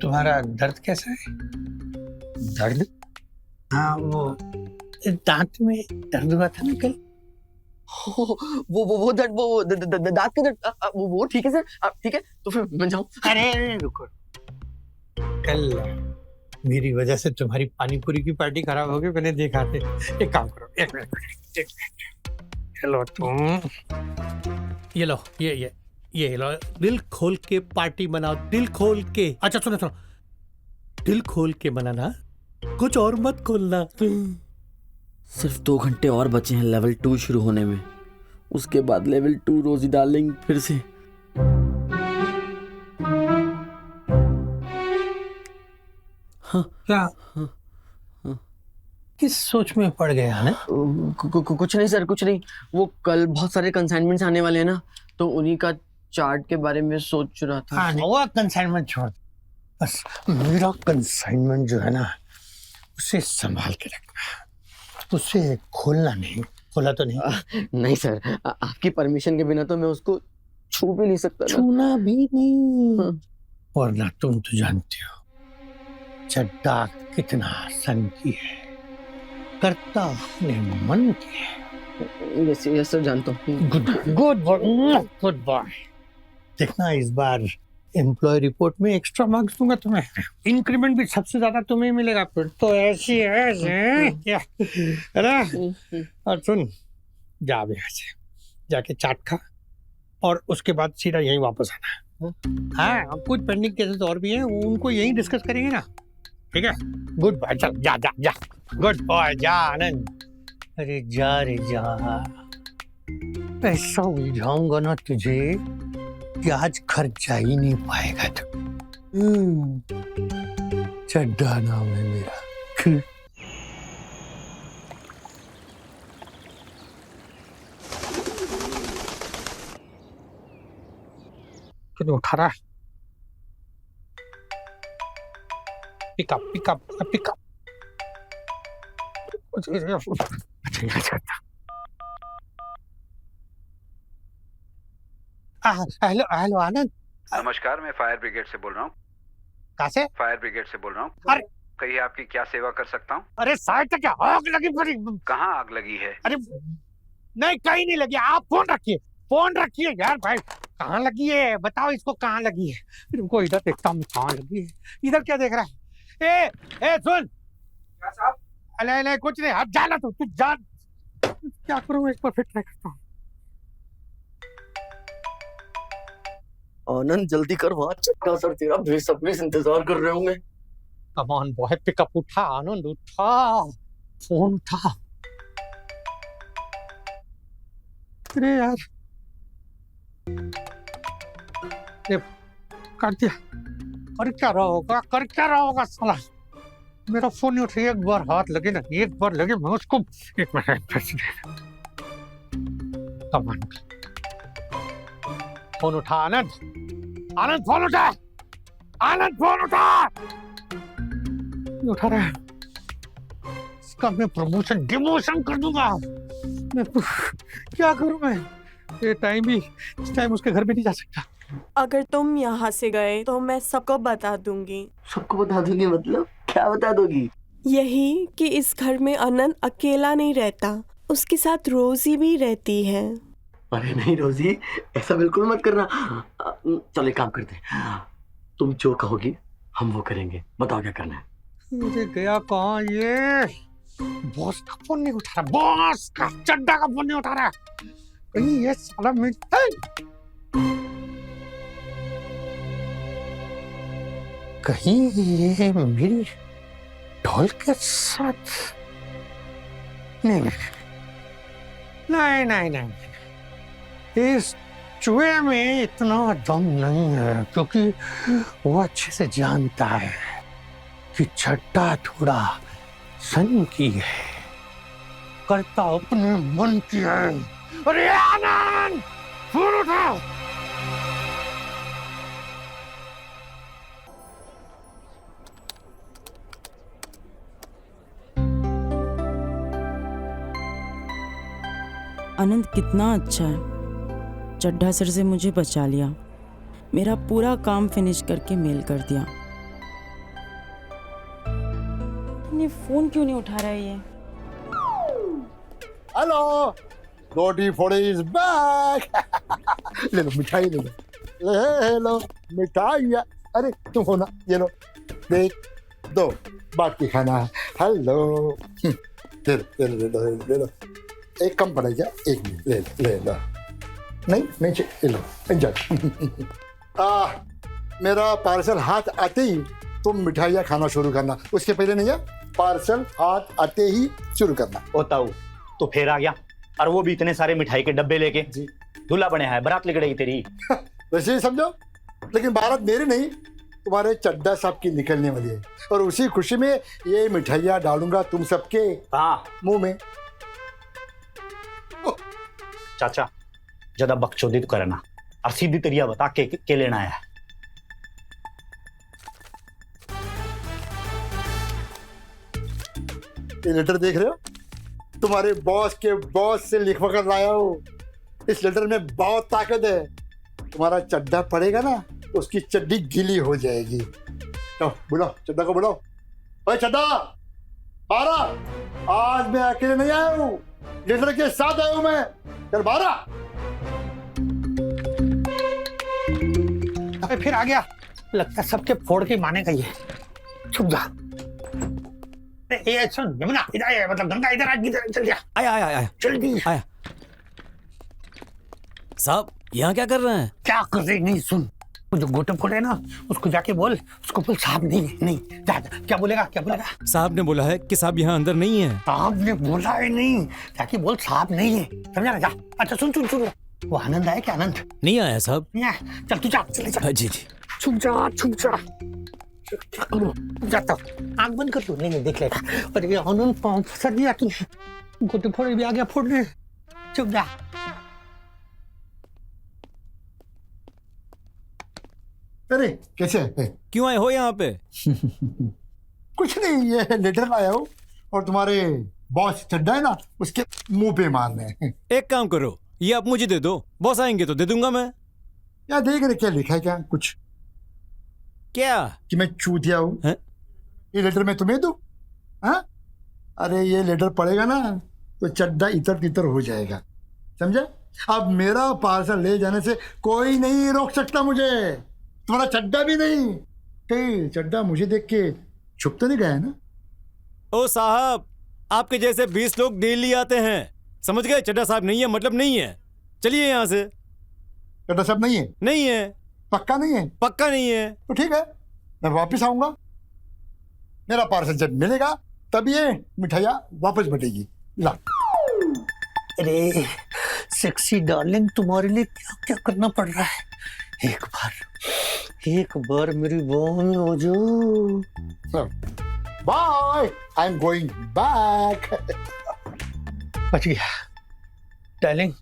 Speaker 2: तुम्हारा दर्द कैसा है?
Speaker 5: दर्द?
Speaker 2: हाँ वो दांत में दर्द हुआ था ना कल।
Speaker 5: वो दर्द, वो दांत का दर्द, वो ठीक है सर, ठीक है तो फिर मैं जाऊँ?
Speaker 2: अरे रुको, कल मेरी वजह से तुम्हारी पानी पूरी की पार्टी खराब हो गई, मैंने देखा थे। एक काम करो, एक मिनट, चलो तुम ये लो, ये लो, दिल खोल के पार्टी मनाओ, दिल खोल के। अच्छा सुनो सुनो, दिल खोल के मनाना, कुछ और मत खोलना।
Speaker 4: सिर्फ 2 घंटे और बचे हैं लेवल 2 शुरू होने में, उसके बाद लेवल 2 रोजी डार्लिंग फिर से।
Speaker 2: हाँ क्या? हाँ, हाँ। किस सोच में पड़ गया ना?
Speaker 5: कुछ नहीं सर, कुछ नहीं। वो कल बहुत सारे कंसाइनमेंट्स आने वाले हैं ना, तो उन्हीं का चार्ट के बारे में सोच रहा था।
Speaker 2: हाँ वो कंसाइनमेंट छोड़, बस मेरा कंसाइनमेंट जो है ना उसे संभाल के रखना, उसे खोलना नहीं। खोला तो नहीं?
Speaker 5: नहीं सर, आपकी परमिशन के बिना तो मैं उसको छू भी नहीं सकता।
Speaker 2: छूना भी नहीं। हाँ। और ना तुम तो जानते हो चड्डा कितना आसान की है, करता अपने मन की।
Speaker 5: यस यस सर, जानता हूँ।
Speaker 2: Good good good boy. देखना इस बार एम्प्लॉय रिपोर्ट में एक्स्ट्रा मार्क्स दूंगा तुम्हें, इंक्रीमेंट भी सबसे ज्यादा तुम्हें मिलेगा। फिर तो ऐसी है क्या, है ना? और सुन, जा अब यहाँ से, जाके चाट खा और उसके बाद सीधा यहीं वापस आना। हाँ, अब कुछ पेंडिंग केसेस और भी हैं, उनको यहीं डिस्कस करेंगे ना, ठीक है? गुड बॉय, चल जा जा जा। गुड बॉय, जा आनंद। अरे जा रे जा, ऐसा उलझाऊंगा ना तुझे कि आज घर जा ही नहीं पाएगा तू। चड्डा नाम है मेरा। क्यों उठा रहा है? Pickup pickup pickup. Hello hello Anand.
Speaker 12: नमस्कार, मैं फायर ब्रिगेड से बोल रहा हूँ।
Speaker 2: कहाँ से?
Speaker 12: फायर ब्रिगेड से बोल रहा हूँ।
Speaker 2: अरे
Speaker 12: कहिए, आपकी क्या सेवा कर सकता हूँ?
Speaker 2: अरे साइड तक क्या आग लगी पड़ी?
Speaker 12: कहाँ आग लगी है?
Speaker 2: अरे नहीं, कहीं नहीं लगी। आप फोन रखिए यार भाई। कहाँ लगी है बताओ, इसको कहाँ लगी है? रुको इधर देखता हूँ कहाँ लगी है। इधर क्या देख रहा है? ए सुन।
Speaker 12: क्या साहब?
Speaker 2: अरे कुछ नहीं, अब जाना तू जा। क्या करूँ, एक बार फिर ट्राई करता हूँ।
Speaker 5: आनंद जल्दी कर, वहाँ चक्का सर तेरा बेसब्री से इंतजार कर रहे होंगे।
Speaker 2: कम ऑन बॉय, पिकअप उठा आनंद, उठा फोन उठा। अरे यार, ये काट दिया। अरे क्या रहा होगा साला। मेरा फोन नहीं उठा। एक बार हाथ लगे ना, एक बार लगे मैं उसको। एक मिनट, फोन उठा आनंद। आनंद फोन उठा, आनंद फोन उठा। उठा रहा है। इसका मैं प्रमोशन डिमोशन कर दूंगा। मैं क्या करूं मैं? ये इस टाइम उसके घर पे नहीं जा सकता।
Speaker 11: अगर तुम यहाँ से गए तो मैं सबको बता दूंगी।
Speaker 5: सबको बता दूंगी मतलब? क्या बता दोगी?
Speaker 11: यही कि इस घर में आनंद अकेला नहीं रहता, उसके साथ रोजी भी रहती है।
Speaker 5: अरे नहीं रोजी, ऐसा बिल्कुल मत करना। चलो एक काम करते हैं, तुम जो कहोगी हम वो करेंगे। बताओ क्या करना है?
Speaker 2: मुझे गया कहाँ ये? बॉस का फोन नहीं उठा रहा, बॉस का चड्डा का फोन नहीं उठा रहा। कहीं ये साला कहीं ये मेरी ढोल के साथ नहीं। इस चूहे में इतना दम नहीं है, क्योंकि वो अच्छे से जानता है कि चड्डा थोड़ा सन की है, करता अपने मन की है। अरे आनंद, फोन उठाओ।
Speaker 3: आनंद कितना अच्छा है, चड्ढा सर से मुझे बचा लिया, मेरा पूरा काम फिनिश करके मेल कर दिया। ये फोन क्यों नहीं उठा रहा है ये?
Speaker 1: हेलो, रोटी फोड़ी इज बैक। ले लो मिठाई, ले लो मिठाई। अरे तुम हो ना, ये लो, देख दो, बाकी खाना। हेलो, ले लो। एक कम पड़ेगा, एक मिनट, ले लो। नहीं ले लो, एंजॉय। मेरा पार्सल हाथ आते ही तुम मिठाइयाँ खाना शुरू करना, उसके पहले नहीं है। पार्सल हाथ आते ही शुरू करना।
Speaker 9: ओ ताऊ, तो फिर आ गया, और वो भी इतने सारे मिठाई के डब्बे लेके।
Speaker 1: जी,
Speaker 9: दूल्हा बने है, बारात निकलेगी तेरी।
Speaker 1: वैसे ही समझो, लेकिन बारात मेरी नहीं, तुम्हारे चड्डा साहब की निकलने वाली है, और उसी खुशी में ये मिठाइयाँ डालूंगा तुम सबके मुंह में।
Speaker 9: चाचा, ज्यादा बकचोदी तो करना, और सीधी तरिया बता के लेना है।
Speaker 1: ये लेटर देख रहे हो, तुम्हारे बॉस के बॉस से लिखवा कर लाया हूँ। इस लेटर में बहुत ताकत है। तुम्हारा चड्डा पड़ेगा ना, तो उसकी चड्डी गीली हो जाएगी। तो बुलाओ चड्डा को, बुलाओ। भाई चड्डा, 12 आज मैं अकेले नहीं आया हूँ, लीडर के साथ आया हूँ मैं। चल 12।
Speaker 2: अबे फिर आ गया, लगता है सबके फोड़ के माने का ये। छुप जा। ये सुन यमुना, इधर आया, मतलब गंगा इधर आ, इधर चल जा।
Speaker 10: आया आया आया
Speaker 2: जल्दी
Speaker 10: आया। साहब यहाँ क्या कर रहे हैं?
Speaker 2: क्या कर रहे? नहीं सुन, वो जो गोटे फोड़े ना उसको जाके बोल, उसको बोल साहब नहीं है, नहीं जा। क्या बोलेगा, क्या बोलेगा?
Speaker 10: साहब ने बोला है कि साहब यहाँ अंदर नहीं है।
Speaker 2: साहब ने बोला है नहीं, जाके बोल साहब नहीं है, समझा ना? जा। अच्छा सुन सुन सुन, वो आनंद आया क्या? आनंद
Speaker 10: नहीं आया साहब।
Speaker 2: नहीं आया, चल तू जा, चले जा।
Speaker 10: जी जी।
Speaker 2: छुप जा, छुप जा, जाता आँख बंद कर तू, नहीं देख लेगा। अरे ये आनंद पाँव फंसा दिया तूने, गोटे फोड़े भी आ गया फोड़ने। चुप जा।
Speaker 1: अरे कैसे है?
Speaker 10: क्यों आए हो यहाँ पे?
Speaker 1: कुछ नहीं, ये लेटर लाया हूँ और तुम्हारे बॉस चड्डा है ना, उसके मुंह पे मारने हैं।
Speaker 10: एक काम करो, ये आप मुझे दे दो, बॉस आएंगे तो दे दूंगा मैं।
Speaker 1: क्या देख रहे, क्या लिखा है? क्या कुछ?
Speaker 10: क्या
Speaker 1: कि मैं चूतिया हूँ? ये लेटर मैं तुम्हें दूँ? हाँ? अरे ये लेटर पढ़ेगा ना तो चड्डा इतर तितर हो जाएगा, समझा? अब मेरा पार्सल ले जाने से कोई नहीं रोक सकता मुझे, तुम्हारा चड्डा भी नहीं। कहीं चड्डा मुझे देख के छुप तो नहीं गया ना?
Speaker 10: ओ साहब, आपके जैसे 20 लोग डेली आते हैं, समझ गए? चड्डा साहब नहीं है मतलब नहीं है। चलिए यहाँ से।
Speaker 1: चड्डा साहब नहीं है?
Speaker 10: नहीं है।
Speaker 1: पक्का नहीं है?
Speaker 10: पक्का नहीं है।
Speaker 1: तो ठीक है, मैं वापस आऊंगा, मेरा पार्सल जब मिलेगा तब ये मिठाइयाँ वापस बटेगी। ला।
Speaker 2: अरे सेक्सी डार्लिंग, तुम्हारे लिए क्या क्या करना पड़ रहा है। एक बार मेरी बहन हो जाओ।
Speaker 1: Bye, I am going back.
Speaker 2: बच गया डार्लिंग,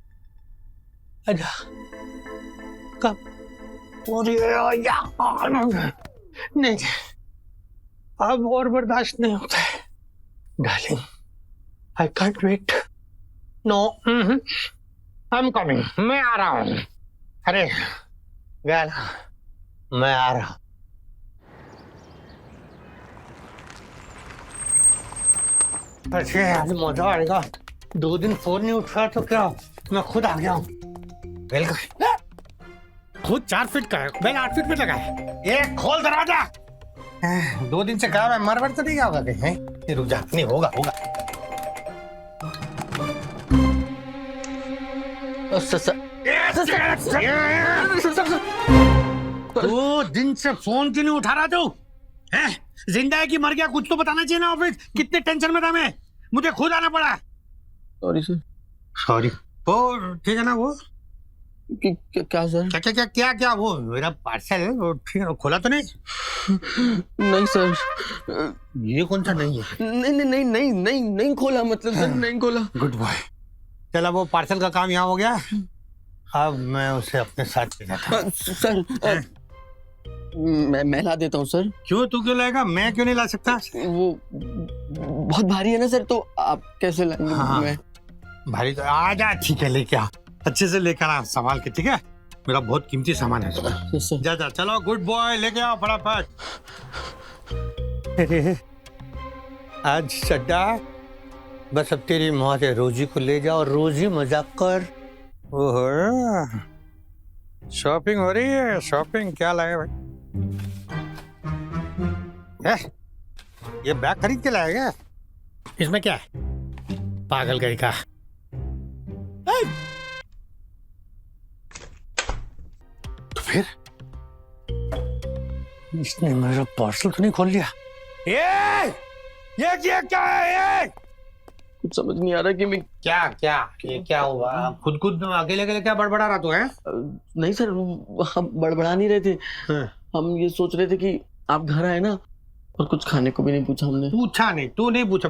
Speaker 2: आजा। कब? नहीं, अब और बर्दाश्त नहीं होता है darling, I can't wait. No, I am coming, मैं आ रहा हूँ। अरे गया ना, मैं आ रहा हूँ। अच्छे आज मजा आएगा। 2 दिन फोन नहीं उठा तो क्या, मैं खुद आ गया हूँ। वेलकम। खुद 4 फीट का है, मैंने 8 फीट में लगा है। ये खोल दरवाजा। 2 दिन से कहा, मैं मर तो नहीं होगा कहीं? ये रुक जा, नहीं होगा होगा। 2 दिन से फोन क्यों नहीं उठा रहा तू? जिंदा है कि मर गया, कुछ तो बताना चाहिए ना। ऑफिस कितने टेंशन में था मैं, मुझे खुद आना पड़ा।
Speaker 5: Sorry sir.
Speaker 2: सॉरी। वो ठीक है ना? वो
Speaker 5: क्या सर?
Speaker 2: क्या क्या क्या क्या क्या? वो मेरा पार्सल है, वो ठीक है? खोला तो नहीं?
Speaker 5: नहीं सर।
Speaker 2: ये कौन सा नहीं है?
Speaker 5: नहीं खोला, मतलब सर नहीं खोला।
Speaker 2: Good boy. चला, वो पार्सल का काम यहाँ हो गया, अब मैं उसे अपने साथ ले जाता हूँ।
Speaker 5: सर मैं ला देता हूँ सर।
Speaker 2: क्यों? तू क्यों लाएगा? मैं क्यों नहीं ला सकता?
Speaker 5: वो बहुत भारी है ना सर, तो आप कैसे लाएंगे?
Speaker 2: हाँ,
Speaker 5: मैं
Speaker 2: भारी तो आजा, ठीक है लेके आ, अच्छे से लेकर आ, संभाल के, ठीक है? मेरा बहुत कीमती सामान है। जा जा, चलो गुड बॉय, लेके आओ फटाफट। आज चड्डा, बस अब तेरी माँ से रोजी को ले जाओ, रोजी मजाक कर। ओहो, शॉपिंग हो रही है। शॉपिंग क्या लाए भाई? ये बैग खरीद के लाएगा? इसमें क्या है? पागल गई का। तो फिर इसने मेरा पार्सल तो नहीं खोल लिया? ये क्या है? ये
Speaker 5: कुछ समझ नहीं आ रहा कि मैं
Speaker 2: क्या ये क्या हुआ? खुद अकेले अकेले क्या बड़बड़ा रहा तू है?
Speaker 5: नहीं सर, हम बड़बड़ा नहीं रहे थे। हम ये सोच रहे थे कि आप घर आए ना, और कुछ खाने को भी नहीं पूछा हमने।
Speaker 2: पूछा नहीं? तू नहीं पूछा?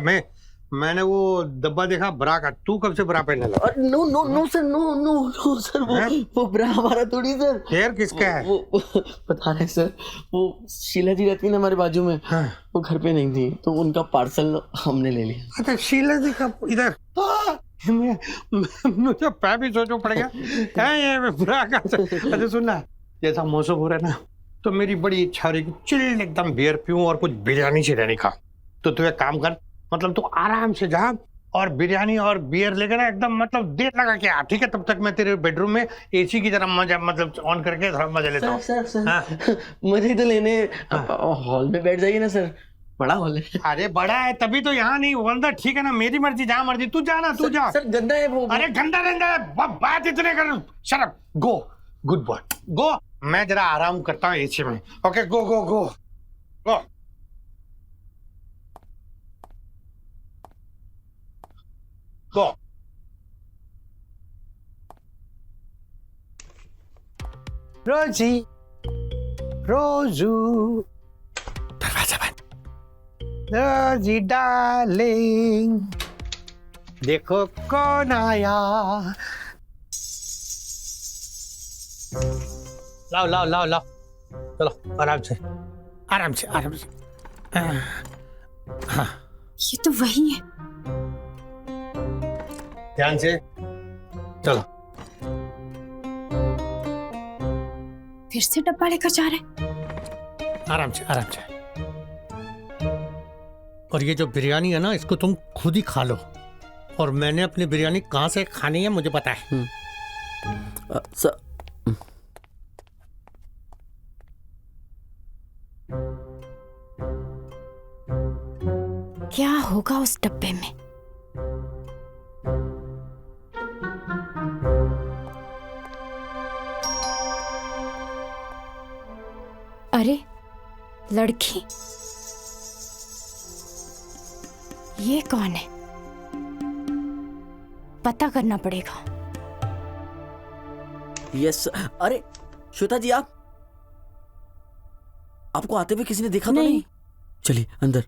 Speaker 2: मैंने वो डब्बा देखा ब्रा का। तू कब से ब्रा पहनने लगा?
Speaker 5: नो सर, वो ब्रा हमारा थोड़ी सर।
Speaker 2: फिर किसका है?
Speaker 5: वो बता रहे सर, वो शीला जी रहती है ना हमारे बाजू में। हाँ। वो घर पे नहीं थी, तो उनका पार्सल हमने ले लिया।
Speaker 2: अच्छा, शीला जी का इधर? मुझे पैर भी सोचना पड़ेगा। ये ब्रा का। अच्छा सुनना, जैसा मौसम हो रहा है ना, तो मेरी बड़ी इच्छा हो रही है कि चिल एकदम बियर पीऊं और कुछ बिरयानी से रहने का। तो तू एक काम कर, मतलब तू आराम से जा और बिरयानी और बियर लेकर ना एकदम मतलब देर लगा के आ, ठीक है? तब तक मैं तेरे बेडरूम में एसी की तरह मजा मतलब ऑन करके थोड़ा मजा लेता हूँ।
Speaker 5: सर मुझे तो लेने हॉल में बैठ जाइए ना सर, बड़ा हॉल है।
Speaker 2: अरे बड़ा है तभी तो यहाँ नहीं वो अंदर, ठीक है ना? मेरी मर्जी, जहाँ मर्जी तू जाना, तू जा।
Speaker 5: सर गंदा है वो।
Speaker 2: अरे गंदा गंदा है, बात इतने कर, शट अप, गो, गुड बॉय, गो। मैं जरा आराम करता हूँ एसी में। ओके, गो गो गो गो। गो। रोजी, रोजू, दरवाजा बंद। रोजी डार्लिंग, देखो कौन आया। लाओ लाओ लाओ लाओ, चलो आराम से आराम से आराम से। हाँ,
Speaker 6: ये तो वही है।
Speaker 2: ध्यान से चलो।
Speaker 6: फिर से डब्बा लेकर जा रहे।
Speaker 2: आराम से आराम से। और ये जो बिरयानी है ना, इसको तुम खुद ही खा लो। और मैंने अपनी बिरयानी कहाँ से खानी है मुझे पता है।
Speaker 4: सर
Speaker 6: क्या होगा उस डब्बे में? अरे लड़की, ये कौन है? पता करना पड़ेगा।
Speaker 4: यस। अरे श्वेता जी, आपको आते हुए किसी ने देखा तो नहीं? चलिए अंदर।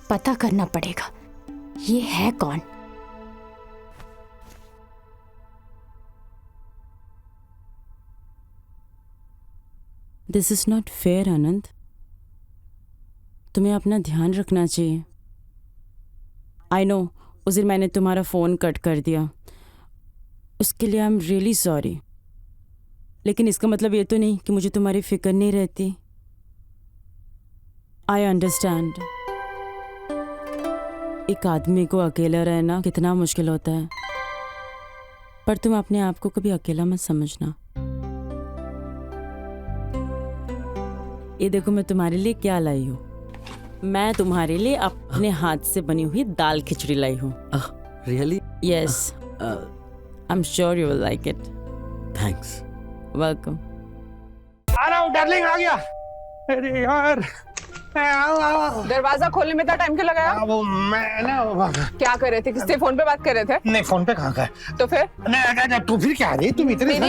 Speaker 6: पता करना पड़ेगा ये है कौन।
Speaker 3: दिस इज नॉट फेयर आनंद, तुम्हें अपना ध्यान रखना चाहिए। आई नो उस दिन मैंने तुम्हारा फ़ोन कट कर दिया, उसके लिए आई एम रियली सॉरी। लेकिन इसका मतलब ये तो नहीं कि मुझे तुम्हारी फिक्र नहीं रहती। आई अंडरस्टैंड एक आदमी को अकेला रहना कितना मुश्किल होता है, पर तुम अपने आप को कभी अकेला मत समझना। ये देखो मैं तुम्हारे लिए क्या लाई हूँ। मैं तुम्हारे लिए अपने हाथ से बनी हुई दाल खिचड़ी लाई हूँ।
Speaker 4: Really?
Speaker 3: Yes, I am sure you will like it.
Speaker 4: Thanks.
Speaker 3: Welcome.
Speaker 2: आ रहा हूँ डार्लिंग, आ गया। अरे यार,
Speaker 7: दरवाजा खोलने में इतना टाइम क्यों लगाया?
Speaker 2: वो मैं ना
Speaker 7: क्या कर रहे थे? किससे फोन पे बात कर रहे थे?
Speaker 2: नहीं, फोन पे कहाँ का?
Speaker 7: तो फिर
Speaker 2: नहीं, तू फिर क्या रही? तुम इतने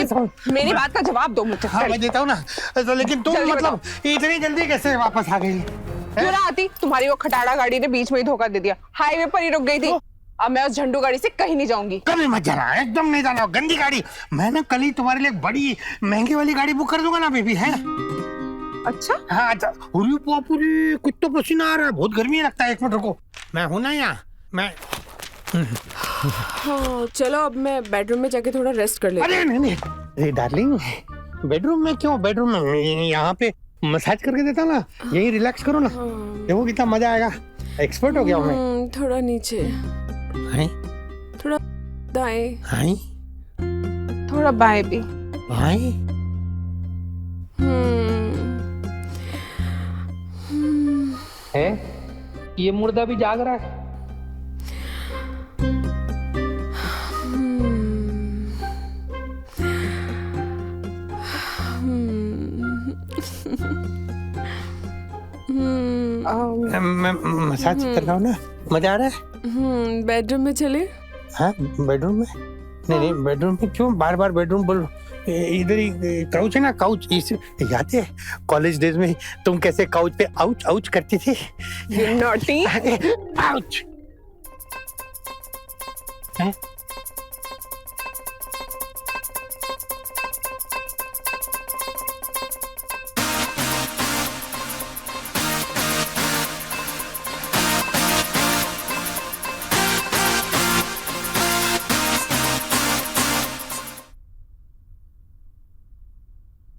Speaker 7: मेरी बात का जवाब दो मुझे।
Speaker 2: हाँ मैं देता हूँ ना, तो लेकिन तुम मतलब इतनी जल्दी कैसे वापस आ गई?
Speaker 7: क्यों ना आती? तुम्हारी वो खटाड़ा गाड़ी ने बीच में ही धोखा दे दिया, हाईवे पर ही रुक गई थी। अब मैं उस झंडू गाड़ी से कहीं नहीं जाऊंगी।
Speaker 2: कभी मत जाना, एकदम नहीं जाना। गंदी गाड़ी। मैं ना कल ही तुम्हारे लिए बड़ी महंगी वाली गाड़ी बुक कर दूंगा ना बेबी, है?
Speaker 7: अच्छा?
Speaker 2: हाँ अच्छा। पूरी कुछ तो पसीना आ रहा है, बहुत गर्मी लगता है। एक मिनट रुको, मैं हूं ना यहाँ। मैं
Speaker 7: हाँ चलो, अब मैं बेडरूम में जाके थोड़ा रेस्ट कर लेती हूँ।
Speaker 2: अरे नहीं, अरे डार्लिंग, बेडरूम में क्यों? बेडरूम में यहाँ पे मसाज करके देता ना, यही रिलैक्स करो ना। देखो कितना मजा आएगा। एक्सपर्ट हो गया हूँ मैं।
Speaker 7: थोड़ा नीचे, थोड़ा दाएं, थोड़ा बाएं भी।
Speaker 12: है ये मुर्दा भी जाग रहा है।
Speaker 2: मैं मसाज कर रहा हूँ ना, मजा आ रहा है।
Speaker 7: बेडरूम में चले?
Speaker 2: हाँ बेडरूम में? नहीं, बेडरूम में क्यों बार बार बेडरूम बोल? इधर ही काउच है ना, काउच। याद है कॉलेज डेज में तुम कैसे काउच पे आउच आउच करती थी?
Speaker 7: नॉटी।
Speaker 2: आउच।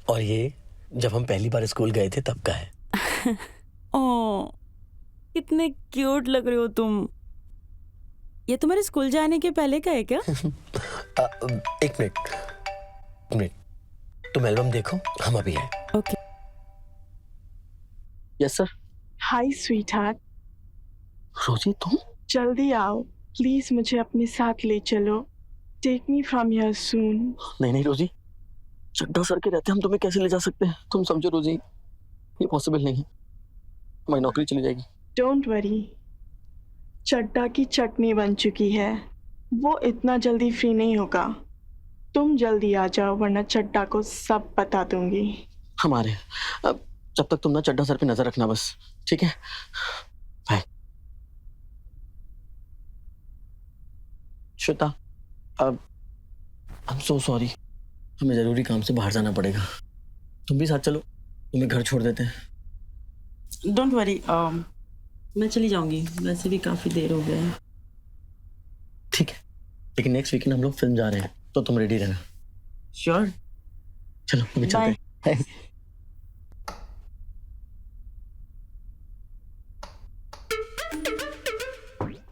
Speaker 5: और ये जब हम पहली बार स्कूल गए थे तब का है।
Speaker 3: ओ, कितने क्यूट लग रहे हो तुम। ये तुम्हारे स्कूल जाने के पहले का है क्या?
Speaker 5: एक मिनट, तुम एल्बम देखो, हम अभी हैं।
Speaker 3: Okay.
Speaker 5: Yes sir.
Speaker 11: Hi sweetheart,
Speaker 5: Rosie तुम?
Speaker 11: जल्दी आओ प्लीज, मुझे अपने साथ ले चलो। टेक मी फ्रॉम हियर सून।
Speaker 5: नहीं रोजी, चड्ढा सर के रहते हम तुम्हें कैसे ले जा सकते हैं? तुम समझो रोजी, ये पॉसिबल नहीं है, हमारी नौकरी चली जाएगी।
Speaker 11: डोंट वरी, चड्ढा की चटनी बन चुकी है, वो इतना जल्दी फ्री नहीं होगा। तुम जल्दी आ जाओ वरना चड्ढा को सब बता दूंगी।
Speaker 5: हमारे अब जब तक तुम ना चड्ढा सर पे नजर रखना बस, ठीक है? बाय। श्वेता, अब आई एम सो सॉरी, हमें जरूरी काम से बाहर जाना पड़ेगा। तुम भी साथ चलो, तुम्हें घर छोड़ देते हैं।
Speaker 3: डोंट वरी, मैं चली जाऊंगी, वैसे भी काफी देर हो गया है।
Speaker 5: ठीक है, लेकिन नेक्स्ट वीकेंड हम लोग फिल्म जा रहे हैं, तो तुम रेडी रहना।
Speaker 3: श्योर।
Speaker 5: चलो अभी चलते हैं।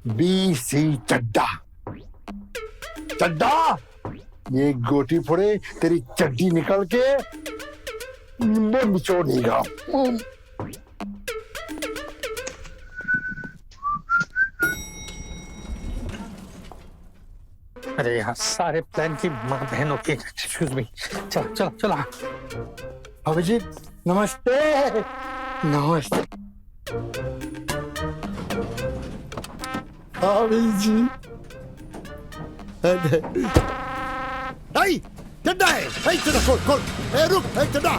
Speaker 1: BC चड्डा, ये गोटी फोड़े तेरी चड्डी निकल के नींबू निचोड़ देगा।
Speaker 2: अरे यार, सारे प्लान की माँ बहनों की। एक्सक्यूज मी, चलो चलो चलो।
Speaker 1: अभिजीत नमस्ते। नमस्ते अभिजीत। चड्डा है, चड्डा खोल, रुक, चड्डा,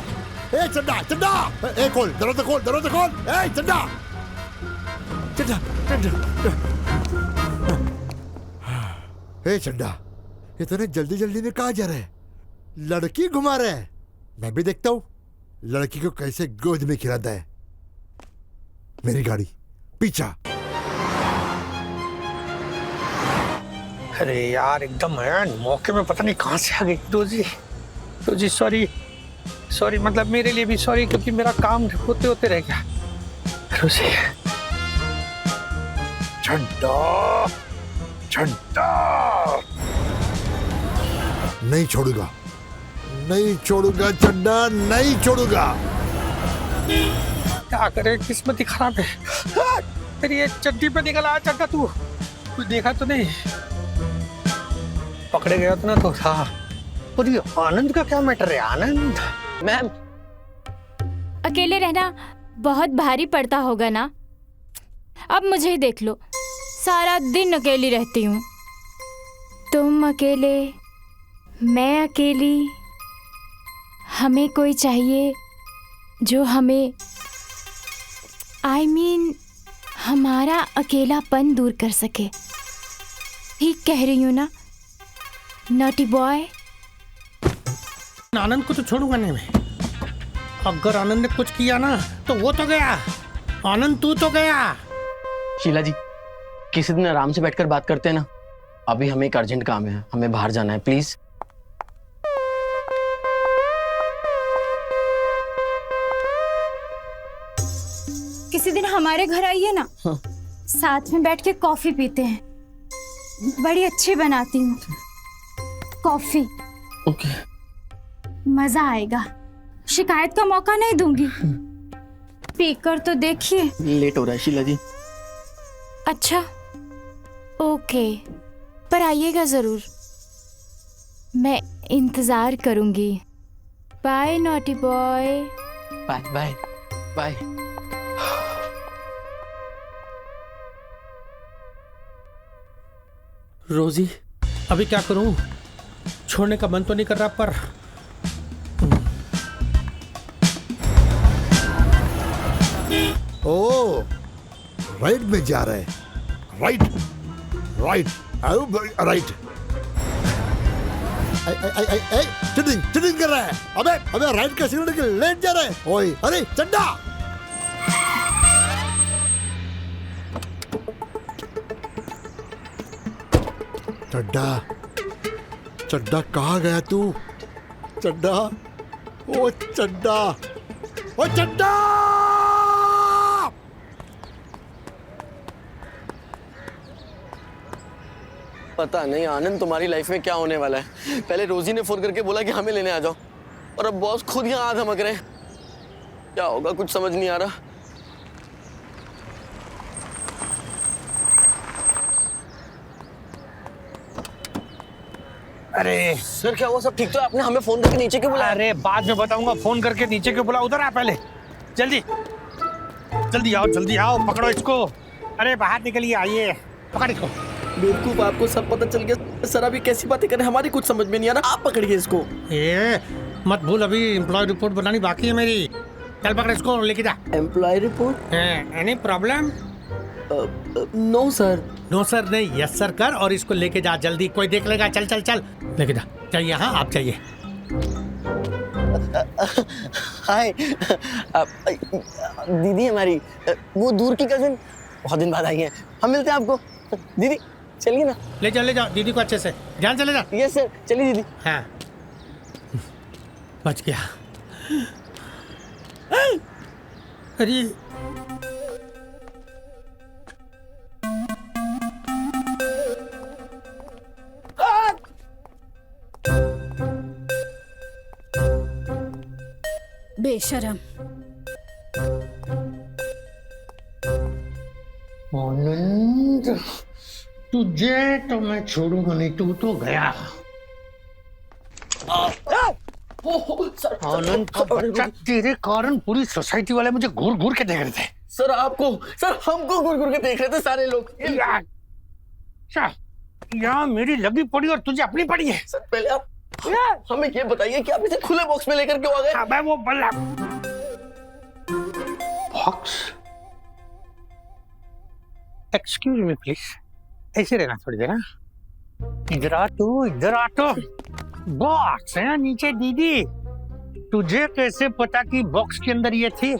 Speaker 1: खोल, दरवाजा खोल, चड्डा। चड्डा, इतने जल्दी में कहाँ जा रहे हैं? लड़की घुमा रहे हैं। मैं भी देखता हूँ लड़की को कैसे गोद में खिलाता है। मेरी गाड़ी पीछा।
Speaker 2: अरे यार, एकदम एंड मौके में पता नहीं कहाँ से आ गई। रोजी सॉरी, मतलब मेरे लिए भी सॉरी, क्योंकि मेरा काम होते होते रह गया। रोजी,
Speaker 1: झंडा नहीं छोड़ूंगा, चड्डा नहीं छोड़ूंगा।
Speaker 2: क्या करे, किस्मत ही खराब है। तेरी ये चड्डी पे निकल आया चड्डा। तू देखा तो नहीं? पकड़े गया तो ना तो था। और ये आनंद का क्या मैटर है? आनंद
Speaker 5: मैम,
Speaker 6: अकेले रहना बहुत भारी पड़ता होगा ना। अब मुझे ही देख लो, सारा दिन अकेली रहती हूँ। तुम अकेले, मैं अकेली। हमें कोई चाहिए जो हमें I mean, हमारा अकेलापन दूर कर सके। ठीक कह रही हूँ ना नॉटी बॉय?
Speaker 2: आनंद को तो छोड़ूंगा नहीं मैं। अगर आनंद ने कुछ किया ना तो वो तो गया। आनंद तू तो गया।
Speaker 5: शीला जी, किसी दिन आराम से बैठकर बात करते हैं ना। अभी हमें एक अर्जेंट काम है, हमें बाहर जाना है, प्लीज।
Speaker 6: किसी दिन हमारे घर आइए ना।
Speaker 5: हाँ।
Speaker 6: साथ में बैठ के कॉफी पीते हैं। बड़ी अच्छी बनाती हूँ कॉफी।
Speaker 5: ओके।
Speaker 6: मजा आएगा, शिकायत का मौका नहीं दूंगी। पीकर तो देखिए।
Speaker 5: लेट हो रहा है शीला जी।
Speaker 6: अच्छा ओके, पर आइएगा जरूर, मैं इंतजार करूंगी। Bye naughty boy.
Speaker 5: Bye bye bye. Rosie,
Speaker 2: अभी क्या करूं? छोड़ने का मन तो नहीं कर रहा, पर
Speaker 1: ओ राइट में जा रहे हैं। राइट चीटिंग कर रहा है। अबे राइट का सिग्नल के लेट जा रहा है। ओए अरे चड्डा, चड्डा कहाँ गया तू? चड्डा ओ चड्डा, ओ चड्डा!
Speaker 5: पता नहीं आनंद तुम्हारी लाइफ में क्या होने वाला है। पहले रोजी ने फोन करके बोला कि हमें लेने आ जाओ, और अब बॉस खुद यहाँ धमक रहे हैं। क्या होगा कुछ समझ नहीं आ रहा।
Speaker 2: अरे
Speaker 5: सर क्या हुआ? सब ठीक तो है? आपने हमें फोन करके नीचे क्यों बुलाया?
Speaker 2: अरे बाद में बताऊंगा, फोन करके नीचे क्यों बुला। उधर आ पहले, जल्दी जल्दी आओ, जल्दी आओ, पकड़ो इसको। अरे बाहर निकलिए, आइए, पकड़ इसको।
Speaker 5: बेवकूफ, आपको सब पता चल गया। सर अभी कैसी बातें करें, हमारी कुछ समझ में नहीं आ रहा। आप पकड़िए इसको।
Speaker 2: ये मत भूल, अभी एम्प्लॉय रिपोर्ट बनानी बाकी है मेरी। चल पकड़ इसको, लेके जा।
Speaker 5: Employ report?
Speaker 2: Any problem?
Speaker 5: No sir.
Speaker 2: No sir नहीं, यस सर कर, और इसको लेके जा जल्दी, कोई देख लेगा। चल चल चल, लेके जा। चाहिए? हाँ आप चाहिए।
Speaker 5: हाय दीदी हमारी, वो दूर की कजिन, बहुत दिन बाद आई है। हम मिलते हैं आपको। दीदी चलिए ना।
Speaker 2: ले जाओ दीदी को अच्छे से, ध्यान से ले जा।
Speaker 5: यस सर, चलिए दीदी।
Speaker 2: हाँ बच गया। अरे
Speaker 13: बेशरम।
Speaker 2: आनंद, तुझे तो मैं छोड़ूंगा नहीं, तू तो गया। आनंद का बच्चा, तेरे कारण पूरी सोसाइटी वाले मुझे घूर घूर के देख रहे थे।
Speaker 5: सर आपको, सर हमको घूर घूर के देख रहे थे सारे लोग।
Speaker 2: यहाँ मेरी लगी पड़ी और तुझे अपनी पड़ी है।
Speaker 5: सर पहले आप हमें ये बताइए कि आप इसे खुले बॉक्स में लेकर क्यों आ गए?
Speaker 2: मैं वो बल्ला बॉक्स, एक्सक्यूज मी प्लीज, ऐसे रहना थोड़ी देर। इधर आ तू, इधर आ तो। बॉक्स है नीचे। दीदी तुझे कैसे पता कि बॉक्स के अंदर ये थी?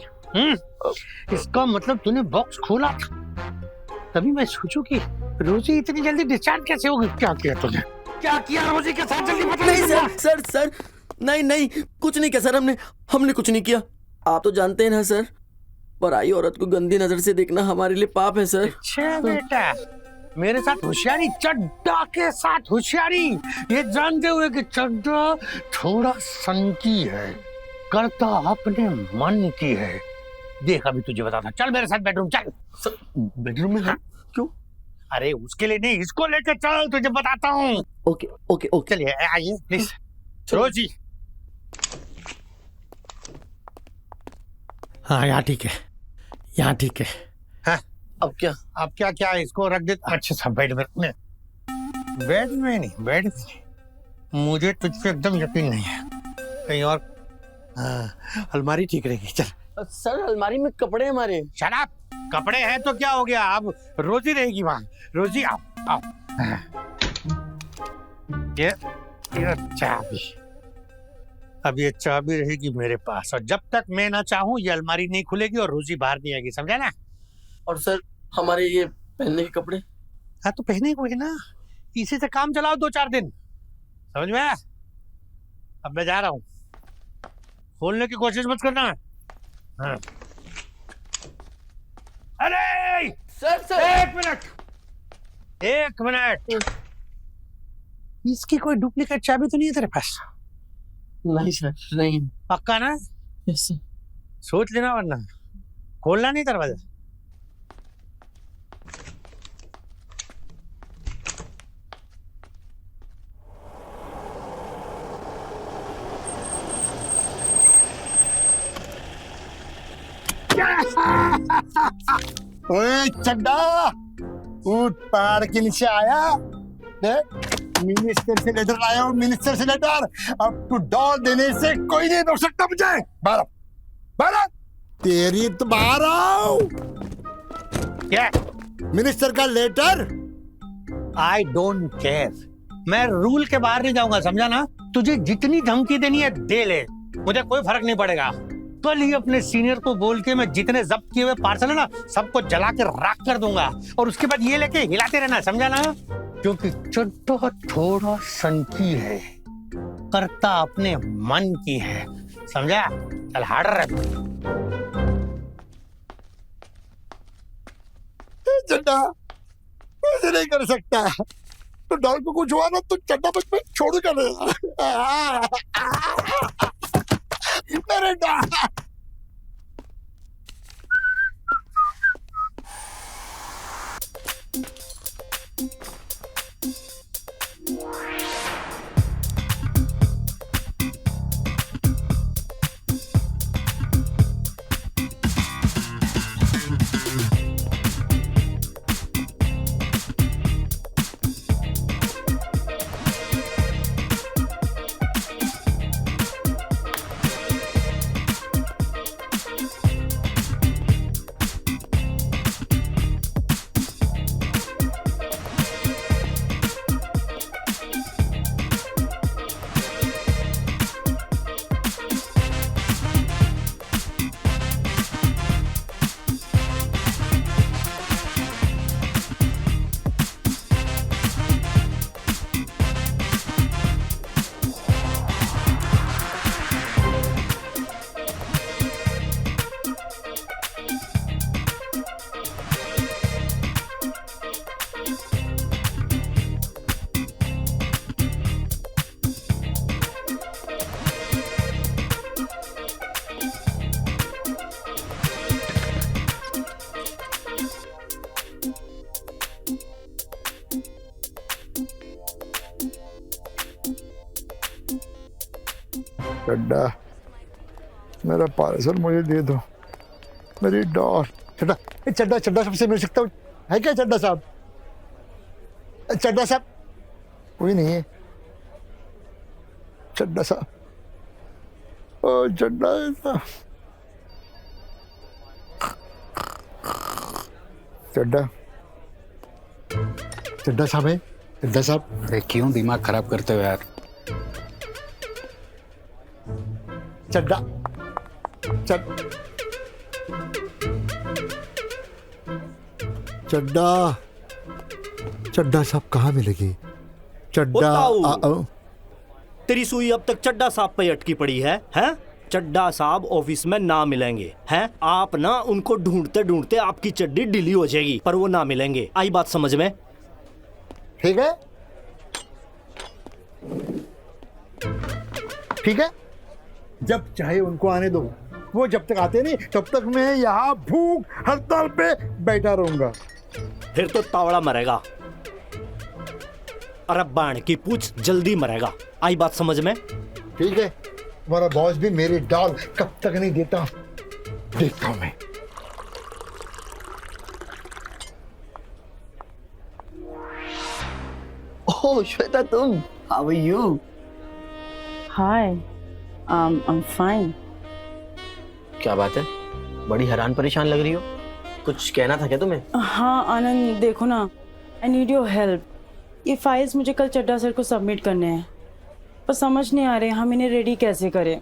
Speaker 2: इसका मतलब तूने बॉक्स खोला था। तभी मैं सोचूं कि रोजी इतनी जल्दी डिस्चार्ज कैसे होगी। क्या किया तूने? क्या किया रोजी के साथ? जल्दी बता।
Speaker 5: नहीं सर, सर नहीं कुछ नहीं किया सर। हमने कुछ नहीं किया। आप तो जानते हैं ना सर, पराई औरत को गंदी नजर से देखना हमारे लिए पाप है सर।
Speaker 2: अच्छा बेटा, मेरे साथ होशियारी, चड्डा के साथ होशियारी, ये जानते हुए कि चड्डा थोड़ा सनकी है, करता अपने मन की है। देख अभी तुझे बताता। चल मेरे साथ बेडरूम चल।
Speaker 5: बेडरूम में? हाँ क्यों?
Speaker 2: अरे उसके लिए नहीं, इसको लेकर चल, तुझे बताता हूँ।
Speaker 5: ओके ओके ओके,
Speaker 2: चलिए आइए प्लीज। रोजी हाँ यहाँ ठीक है, यहाँ ठीक है। हाँ
Speaker 5: अब क्या?
Speaker 2: अब क्या क्या इसको रख दे अच्छे सा बेड में। बेड में नहीं, बेड में नहीं, मुझे तुझ पे एकदम यकीन नहीं है। कहीं और। हाँ अलमारी ठीक रहेगी। चल
Speaker 5: सर अलमारी में कपड़े हमारे।
Speaker 2: शराब कपड़े हैं तो क्या हो गया, अब रोजी रहेगी वहां। रोजी आओ आओ। ये चाबी, अब ये चाबी रहेगी मेरे पास, और जब तक मैं ना चाहूं ये अलमारी नहीं खुलेगी और रोजी बाहर नहीं आएगी, समझा ना?
Speaker 5: और सर हमारे ये पहनने के कपड़े?
Speaker 2: हाँ तो पहने को है ना, इसी से काम चलाओ 2-4 दिन, समझ में? अब मैं जा रहा हूँ, खोलने की कोशिश मत करना। हाँ। अरे
Speaker 5: सर
Speaker 2: एक मिनट, इसकी कोई डुप्लीकेट चाबी तो नहीं है तेरे पास?
Speaker 5: नहीं सर नहीं।
Speaker 2: पक्का ना?
Speaker 5: Yes sir.
Speaker 2: सोच लेना वरना खोलना नहीं दरवाजा।
Speaker 1: ओए चड्डा, उठ, पहाड़ के नीचे आया। मिनिस्टर से लेटर आया हूँ, मिनिस्टर से लेटर। अब तू डॉल देने से कोई नहीं रोक सकता मुझे। बारह बारह तेरी तो बाहर आओ।
Speaker 2: क्या?
Speaker 1: मिनिस्टर का लेटर।
Speaker 2: आई डोंट केयर, मैं रूल के बाहर नहीं जाऊंगा, समझा ना? तुझे जितनी धमकी देनी है दे ले, मुझे कोई फर्क नहीं पड़ेगा। कल ही अपने सीनियर को बोल के मैं जितने जब्त किए हुए पार्सल है ना सबको जला के राख कर दूंगा, और उसके बाद ये लेके हिलाते रहना, समझा ना? क्योंकि चड्डा थोड़ा सनकी है, करता अपने मन की है, समझा? चल हार्डर रख।
Speaker 1: चड्डा ऐसे नहीं कर सकता। तो डॉल को कुछ हुआ ना तो चड्डा बच में छोड़ कर मेरे डॉल। चड्डा मेरा पार्सल मुझे दे दो, मेरी डॉल। चड्डा चड्डा चड्डा सबसे मिल सकता हूँ है क्या? चड्डा साहब, चड्डा साहब कोई नहीं है। चड्डा साहब, ओ चड्डा साहब, चड्डा चड्डा साहब है? चड्डा साहब,
Speaker 2: अरे क्यों दिमाग खराब करते हो यार?
Speaker 1: चड्डा चड्डा चड्डा साहब कहाँ मिलेगी? चड्डा
Speaker 8: तेरी सुई अब तक चड्डा साहब पे अटकी पड़ी है, हैं? चड्डा साहब ऑफिस में ना मिलेंगे, हैं? आप ना उनको ढूंढते ढूंढते आपकी चड्डी ढीली हो जाएगी, पर वो ना मिलेंगे। आई बात समझ में?
Speaker 1: ठीक है, ठीक है, जब चाहे उनको आने दो। वो जब तक आते नहीं तब तक मैं यहाँ भूख हड़ताल पे बैठा रहूंगा।
Speaker 8: फिर तो तावड़ा मरेगा, अरे बाण की पूछ जल्दी मरेगा। आई बात समझ में?
Speaker 1: ठीक है, तुम्हारा बॉस भी मेरी डॉल कब तक नहीं देता देखता हूं मैं।
Speaker 5: ओह श्वेता, तुम? How are you?
Speaker 3: Hi, I'm fine.
Speaker 5: क्या बात है, बड़ी हैरान परेशान लग रही हो। कुछ कहना था क्या तुम्हें?
Speaker 3: हाँ आनंद, देखो ना, आई नीड योर हेल्प। ये फाइल्स मुझे कल चड्डा सर को सबमिट करने हैं, पर समझ नहीं आ रहे हम इन्हें रेडी कैसे करें।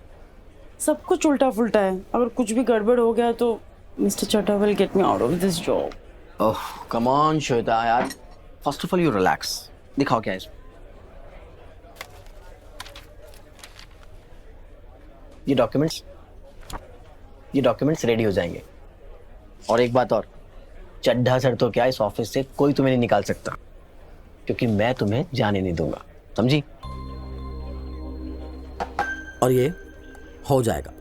Speaker 3: सब कुछ उल्टा फुल्टा है, अगर कुछ भी गड़बड़ हो गया तो mister Chadda will get me out of this job.
Speaker 5: Oh come on Shweta यार, first of all you relax. दिखाओ क्या है इसमें। ये डॉक्यूमेंट्स रेडी हो जाएंगे। और एक बात और, चड्ढा सर तो क्या, इस ऑफिस से कोई तुम्हें नहीं निकाल सकता, क्योंकि मैं तुम्हें जाने नहीं दूंगा, समझी?
Speaker 4: और ये हो जाएगा।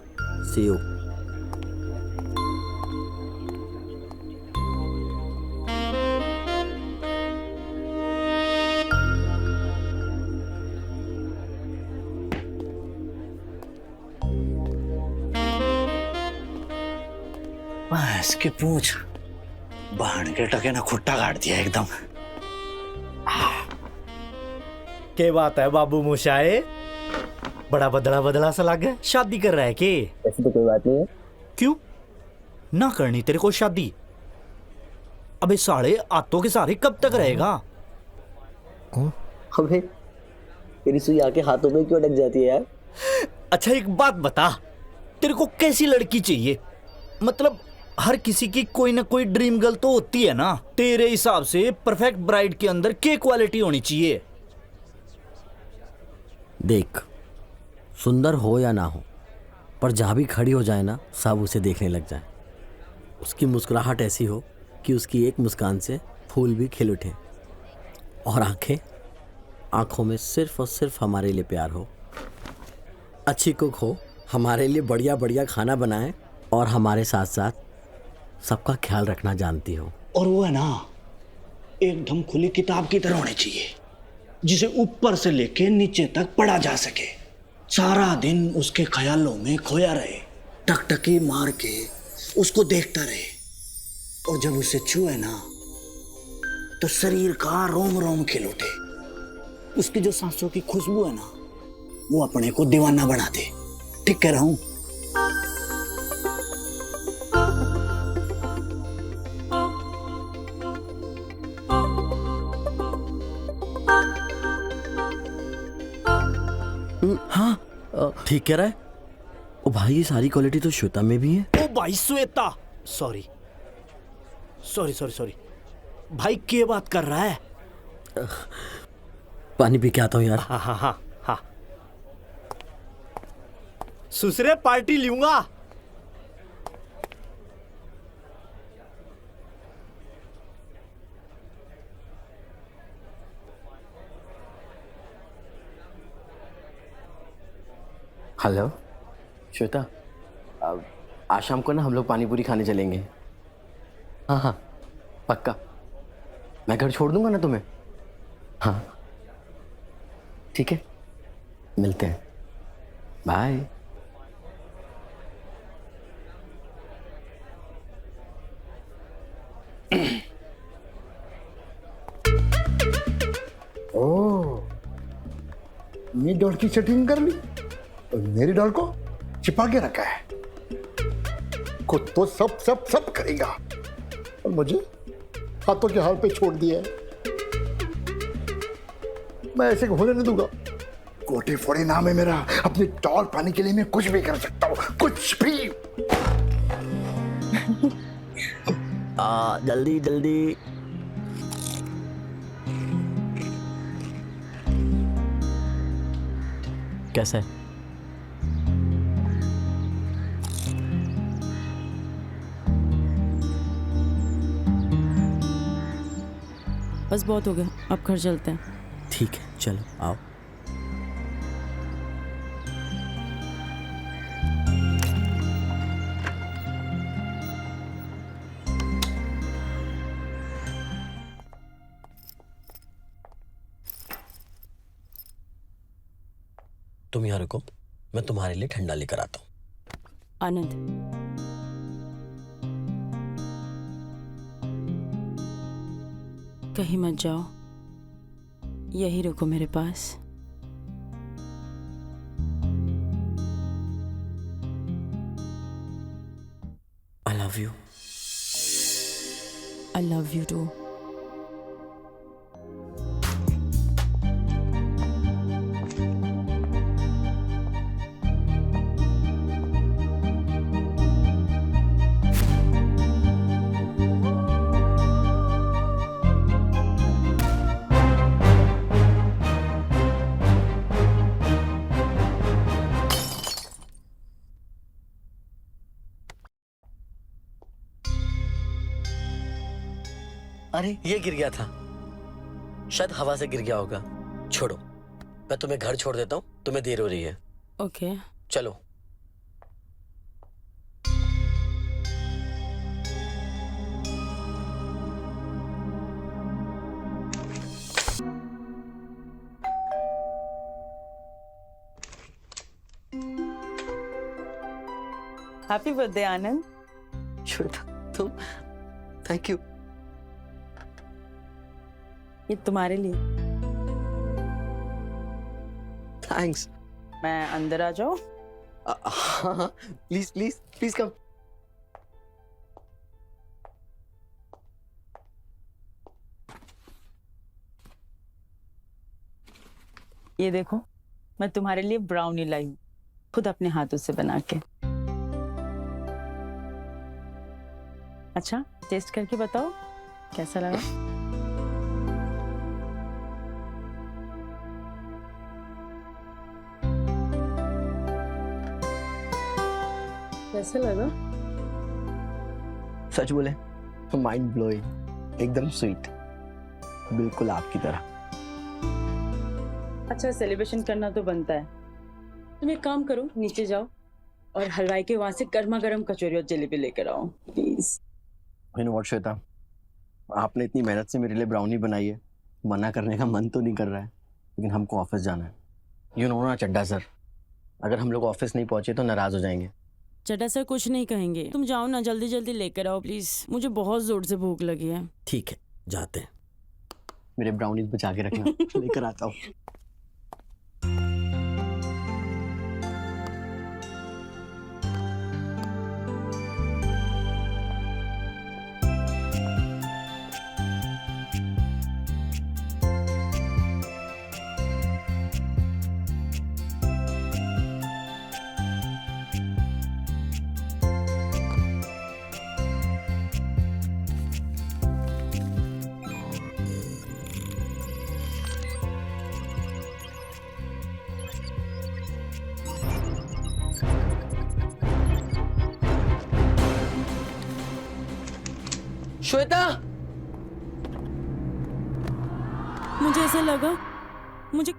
Speaker 4: सी यू।
Speaker 9: इसकी पूछ बाण के टके ना खुट्टा काट दिया एकदम।
Speaker 8: क्या बात है बाबू मुशाए, बड़ा बदला बदला सा लग है। शादी कर रहा है के?
Speaker 5: ऐसी तो कोई बात नहीं है।
Speaker 8: क्यों ना करनी तेरे को शादी? अबे साले आतों के सहारे कब तक रहेगा?
Speaker 5: अबे तेरी सुई आके हाथों में क्यों अटक जाती है यार?
Speaker 8: अच्छा एक बात बता, तेरे को कैसी लड़की चाहिए? मतलब हर किसी की कोई ना कोई ड्रीम गर्ल तो होती है ना। तेरे हिसाब से परफेक्ट ब्राइड के अंदर क्या क्वालिटी होनी चाहिए?
Speaker 4: देख, सुंदर हो या ना हो, पर पर जहाँ भी खड़ी हो जाए ना, सब उसे देखने लग जाए। उसकी मुस्कुराहट ऐसी हो कि उसकी एक मुस्कान से फूल भी खिल उठे, और आंखों में सिर्फ और सिर्फ हमारे लिए प्यार हो। अच्छी कुक हो, हमारे लिए बढ़िया बढ़िया खाना बनाए, और हमारे साथ साथ सबका ख्याल रखना जानती हो।
Speaker 9: और वो है ना, एकदम खुली किताब की तरह होनी चाहिए, जिसे ऊपर से लेके नीचे तक पढ़ा जा सके। सारा दिन उसके ख्यालों में खोया रहे, टकटकी मार के उसको देखता रहे, और जब उसे छुए ना तो शरीर का रोम रोम खिल उठे। उसकी जो सांसों की खुशबू है ना, वो अपने को दीवाना बना दे। ठीक कह रहा हूं?
Speaker 4: हाँ, ठीक कह रहा है। ओ भाई, ये सारी क्वालिटी तो श्वेता में भी है।
Speaker 8: ओ भाई Shweta, sorry sorry sorry sorry भाई, क्या बात कर रहा है?
Speaker 4: पानी पी के आता हूँ यार।
Speaker 8: हाँ हाँ हाँ हाँ, सुसरे पार्टी लूंगा।
Speaker 5: हेलो श्वेता, आज शाम को ना हम लोग पानी पूरी खाने चलेंगे। हाँ हाँ पक्का, मैं घर छोड़ दूंगा ना तुम्हें। हाँ ठीक है, मिलते हैं, बाय।
Speaker 1: ओ, ये डॉल की सेटिंग कर ली और मेरी डॉल को छिपा के रखा है। खुद तो सब सब सब करेगा और मुझे हाथों के हाल पे छोड़ दिया है। मैं ऐसे होने नहीं दूंगा। कोटे फोड़े नाम है मेरा। अपनी डॉल पाने के लिए मैं कुछ भी कर सकता हूँ, कुछ भी।
Speaker 4: जल्दी जल्दी। कैसा है?
Speaker 3: बस बहुत हो गया, अब घर चलते हैं।
Speaker 4: ठीक है, चलो आओ। तुम यहाँ रुको, मैं तुम्हारे लिए ठंडा लेकर आता हूँ।
Speaker 3: आनंद, कहीं मत जाओ, यही रुको मेरे पास।
Speaker 4: I love you.
Speaker 3: I love you too.
Speaker 4: अरे ये गिर गया था, शायद हवा से गिर गया होगा। छोड़ो, मैं तुम्हें घर छोड़ देता हूँ, तुम्हें देर हो रही है।
Speaker 3: ओके
Speaker 4: चलो।
Speaker 3: हैप्पी बर्थडे आनंद।
Speaker 4: श्वेता, तुम, थैंक यू।
Speaker 3: ये तुम्हारे लिए।
Speaker 5: थैंक्स।
Speaker 3: मैं अंदर आ जाऊं?
Speaker 5: हाँ हाँ, प्लीज प्लीज प्लीज कम।
Speaker 3: ये देखो, मैं तुम्हारे लिए ब्राउनी लाई हूँ, खुद अपने हाथों से बना के। अच्छा, टेस्ट करके बताओ कैसा लगा। कैसा लगा?
Speaker 5: सच बोले माइंड ब्लोइंग, एकदम स्वीट, बिल्कुल आपकी तरह।
Speaker 3: अच्छा, सेलिब्रेशन करना तो बनता है। तुम एक काम करो, नीचे जाओ और हलवाई के वहां से गर्मा गर्म कचौरी और जलेबी लेकर आओ please.
Speaker 5: You know what Shweta, आपने इतनी मेहनत से मेरे लिए ब्राउनी बनाई है, मना करने का मन तो नहीं कर रहा है, लेकिन हमको ऑफिस जाना है। यू नो ना चड्डा सर, अगर हम लोग ऑफिस नहीं पहुंचे तो नाराज हो जाएंगे।
Speaker 3: चड्डा सर कुछ नहीं कहेंगे, तुम जाओ ना, जल्दी जल्दी लेकर आओ प्लीज, मुझे बहुत जोर से भूख लगी है।
Speaker 4: ठीक है, जाते हैं।
Speaker 5: मेरे ब्राउनीज बचा के रखना, लेकर आता हूँ।
Speaker 4: श्वेता,
Speaker 3: मुझे ऐसा लगा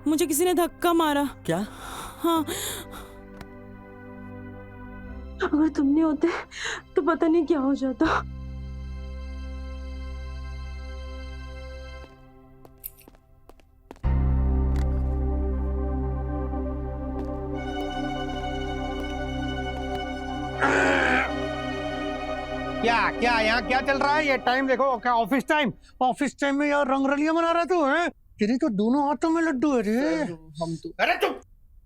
Speaker 3: मुझे किसी ने धक्का मारा।
Speaker 4: क्या?
Speaker 3: हाँ, अगर तुम नहीं होते तो पता नहीं क्या हो जाता।
Speaker 2: क्या यहाँ क्या चल रहा है? ये टाइम देखो, क्या ऑफिस टाइम में यार रंगरलियां मना रहा तू है? तेरी तो दोनों हाथों में लड्डू है रे।
Speaker 5: हम तो
Speaker 2: अरे तुम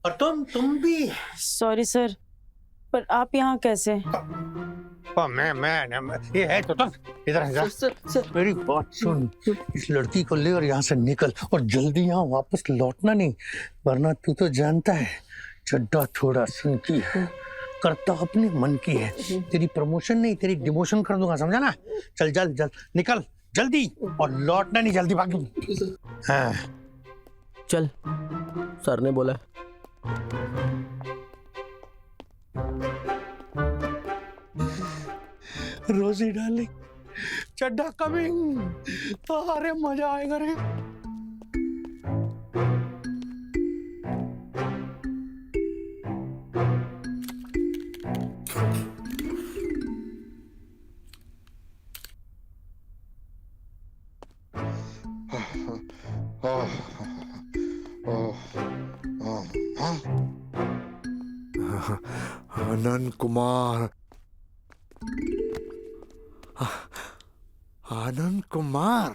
Speaker 2: और तुम भी।
Speaker 3: सॉरी सर, पर आप यहाँ कैसे?
Speaker 2: मैं ये है तो तुम इधर आ जा। मेरी बात सुन, इस लड़की को ले और यहाँ से निकल, और जल्दी यहाँ वापस लौटना नहीं, वरना तू तो जानता है चड्डा थोड़ा सुनकी है, करता अपने मन की है। तेरी प्रमोशन नहीं, तेरी डिमोशन कर दूंगा, समझा ना? चल जल निकल जल्दी, और लौटना नहीं, जल्दी भाग। हाँ
Speaker 5: चल, सर ने बोला।
Speaker 2: रोजी डार्लिंग, चड्डा कमिंग। अरे मजा आएगा रे।
Speaker 1: आनंद कुमार, आनंद कुमार।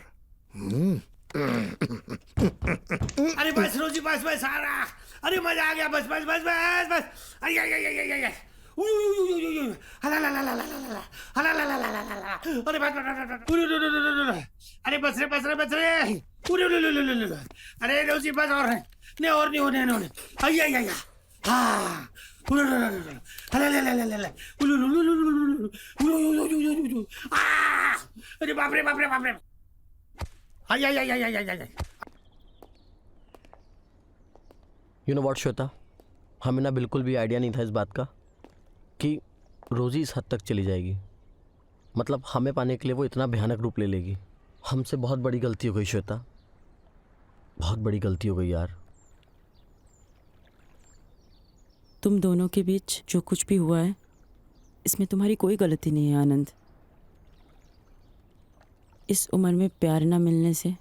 Speaker 2: अरे बस रोजी, बस आ रहा। अरे मजा आ गया, बस। अरे अरे बस रे। अरे रोजी बस, और नहीं होने। अरे बाप रे।
Speaker 5: यू नो व्हाट श्वेता, हमें ना बिल्कुल भी आइडिया नहीं था इस बात का कि रोजी इस हद तक चली जाएगी। मतलब हमें पाने के लिए वो इतना भयानक रूप ले लेगी। हमसे बहुत बड़ी गलती हो गई श्वेता, बहुत बड़ी गलती हो गई यार।
Speaker 3: तुम दोनों के बीच जो कुछ भी हुआ है, इसमें तुम्हारी कोई गलती नहीं है आनंद। इस उम्र में प्यार ना मिलने से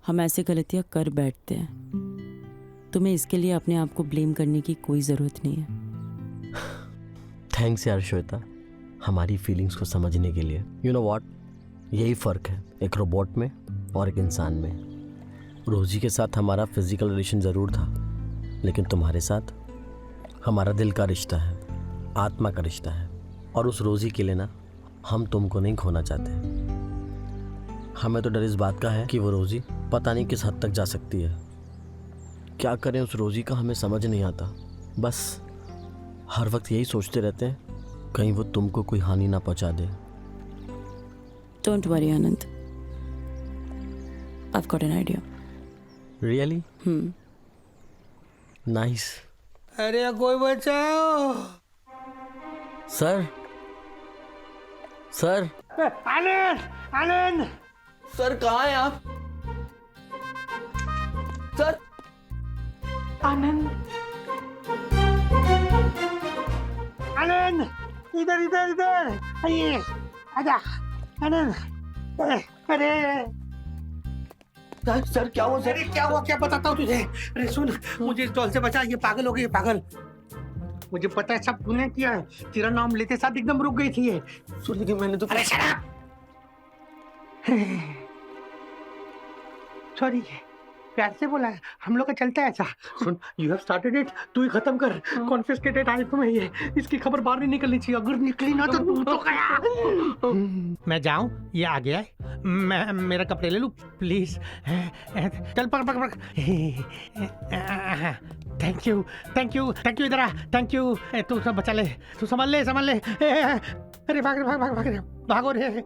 Speaker 3: हम ऐसे गलतियां कर बैठते हैं। तुम्हें इसके लिए अपने आप को ब्लेम करने की कोई ज़रूरत नहीं है।
Speaker 5: थैंक्स यार श्वेता, हमारी फीलिंग्स को समझने के लिए। यू नो व्हाट, यही फ़र्क है एक रोबोट में और एक इंसान में। रोजी के साथ हमारा फिजिकल रिलेशन ज़रूर था, लेकिन तुम्हारे साथ हमारा दिल का रिश्ता है, आत्मा का रिश्ता है। और उस रोजी के लिए ना हम तुमको नहीं खोना चाहते। हमें तो डर इस बात का है कि वो रोजी पता नहीं किस हद तक जा सकती है। क्या करें उस रोजी का हमें समझ नहीं आता। बस हर वक्त यही सोचते रहते हैं कहीं वो तुमको कोई हानि ना पहुंचा दे।
Speaker 3: Don't worry Anand, I've got an idea.
Speaker 5: Really? Nice.
Speaker 2: अरे कोई बचाओ।
Speaker 4: Sir sir
Speaker 2: Anand Anand
Speaker 5: sir कहाँ हैं आप? सर
Speaker 11: आनंद
Speaker 2: आनंद इधर इधर इधर आइए आजा आनंद अरे
Speaker 5: सर क्या हुआ सर?
Speaker 2: अरे क्या हुआ क्या बताता हूँ तुझे। अरे सुन मुझे इस डॉल से बचा, ये पागल हो गई है पागल। मुझे पता है सब तूने किया है, तेरा नाम लेते साथ एकदम रुक गई थी ये।
Speaker 5: सुन लेकिन मैंने तो
Speaker 2: अरे शराब सॉरी प्यार से बोला है, हम लोग का चलता है ऐसा। सुन यू हैव स्टार्टेड इट, तू ही खत्म कर। कॉन्फिस्केटेड आइटम है ये, इसकी खबर बाहर नहीं निकलनी चाहिए, अगर निकली ना तो तू तो गया। मैं जाऊं, ये आ गया है, मैं मेरा कपड़े ले लूं प्लीज। चल पकड़ पकड़ पकड़। Thank you thank you thank you, इधर आ थैंक यू। तू सब बचा ले, तू संभाल ले संभाल ले। अरे भाग भाग भाग भाग भागो रे।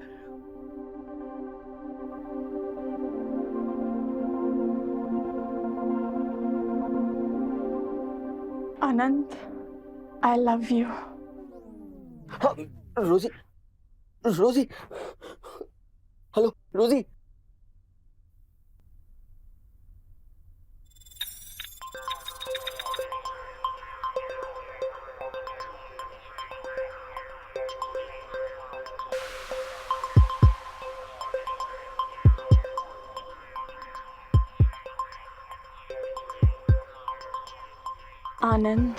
Speaker 11: आनंद आई लव यू।
Speaker 5: रोजी रोजी हेलो रोजी।
Speaker 11: आनंद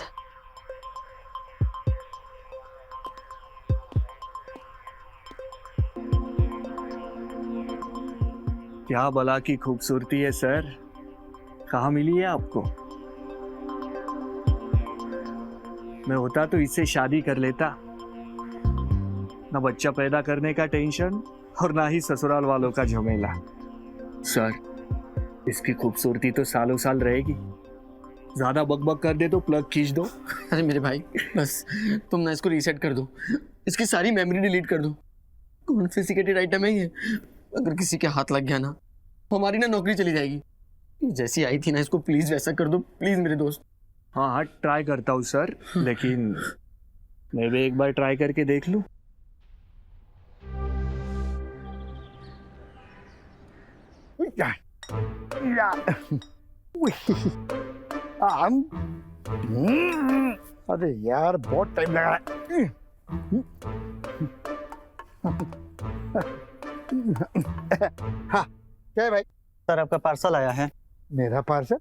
Speaker 14: क्या बला की खूबसूरती है सर, कहाँ मिली है आपको? मैं होता तो इससे शादी कर लेता, ना बच्चा पैदा करने का टेंशन और ना ही ससुराल वालों का झमेला। सर इसकी खूबसूरती तो सालों साल रहेगी, ज्यादा बकबक कर दे तो प्लग खींच दो।
Speaker 5: अरे मेरे भाई बस तुम ना इसको रीसेट कर दो, इसकी सारी मेमोरी डिलीट कर दो। कॉन्फिस्केटेड आइटम है ये, अगर किसी के हाथ लग गया ना हमारी ना नौकरी चली जाएगी। जैसी आई थी ना इसको प्लीज वैसा कर दो प्लीज मेरे दोस्त।
Speaker 14: हाँ हाँ ट्राई करता हूँ सर, लेकिन मैं भी एक बार ट्राई करके देख लूँ।
Speaker 1: अरे यार बहुत टाइम लगा है। हाँ क्या है भाई?
Speaker 9: सर आपका पार्सल आया है।
Speaker 1: मेरा पार्सल?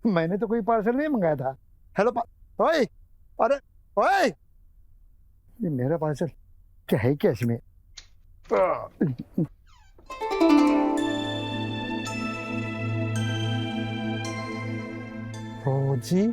Speaker 1: मैंने तो कोई पार्सल नहीं मंगाया था। हेलो ओए, अरे ओए, ये मेरा पार्सल क्या है क्या इसमें? फौजी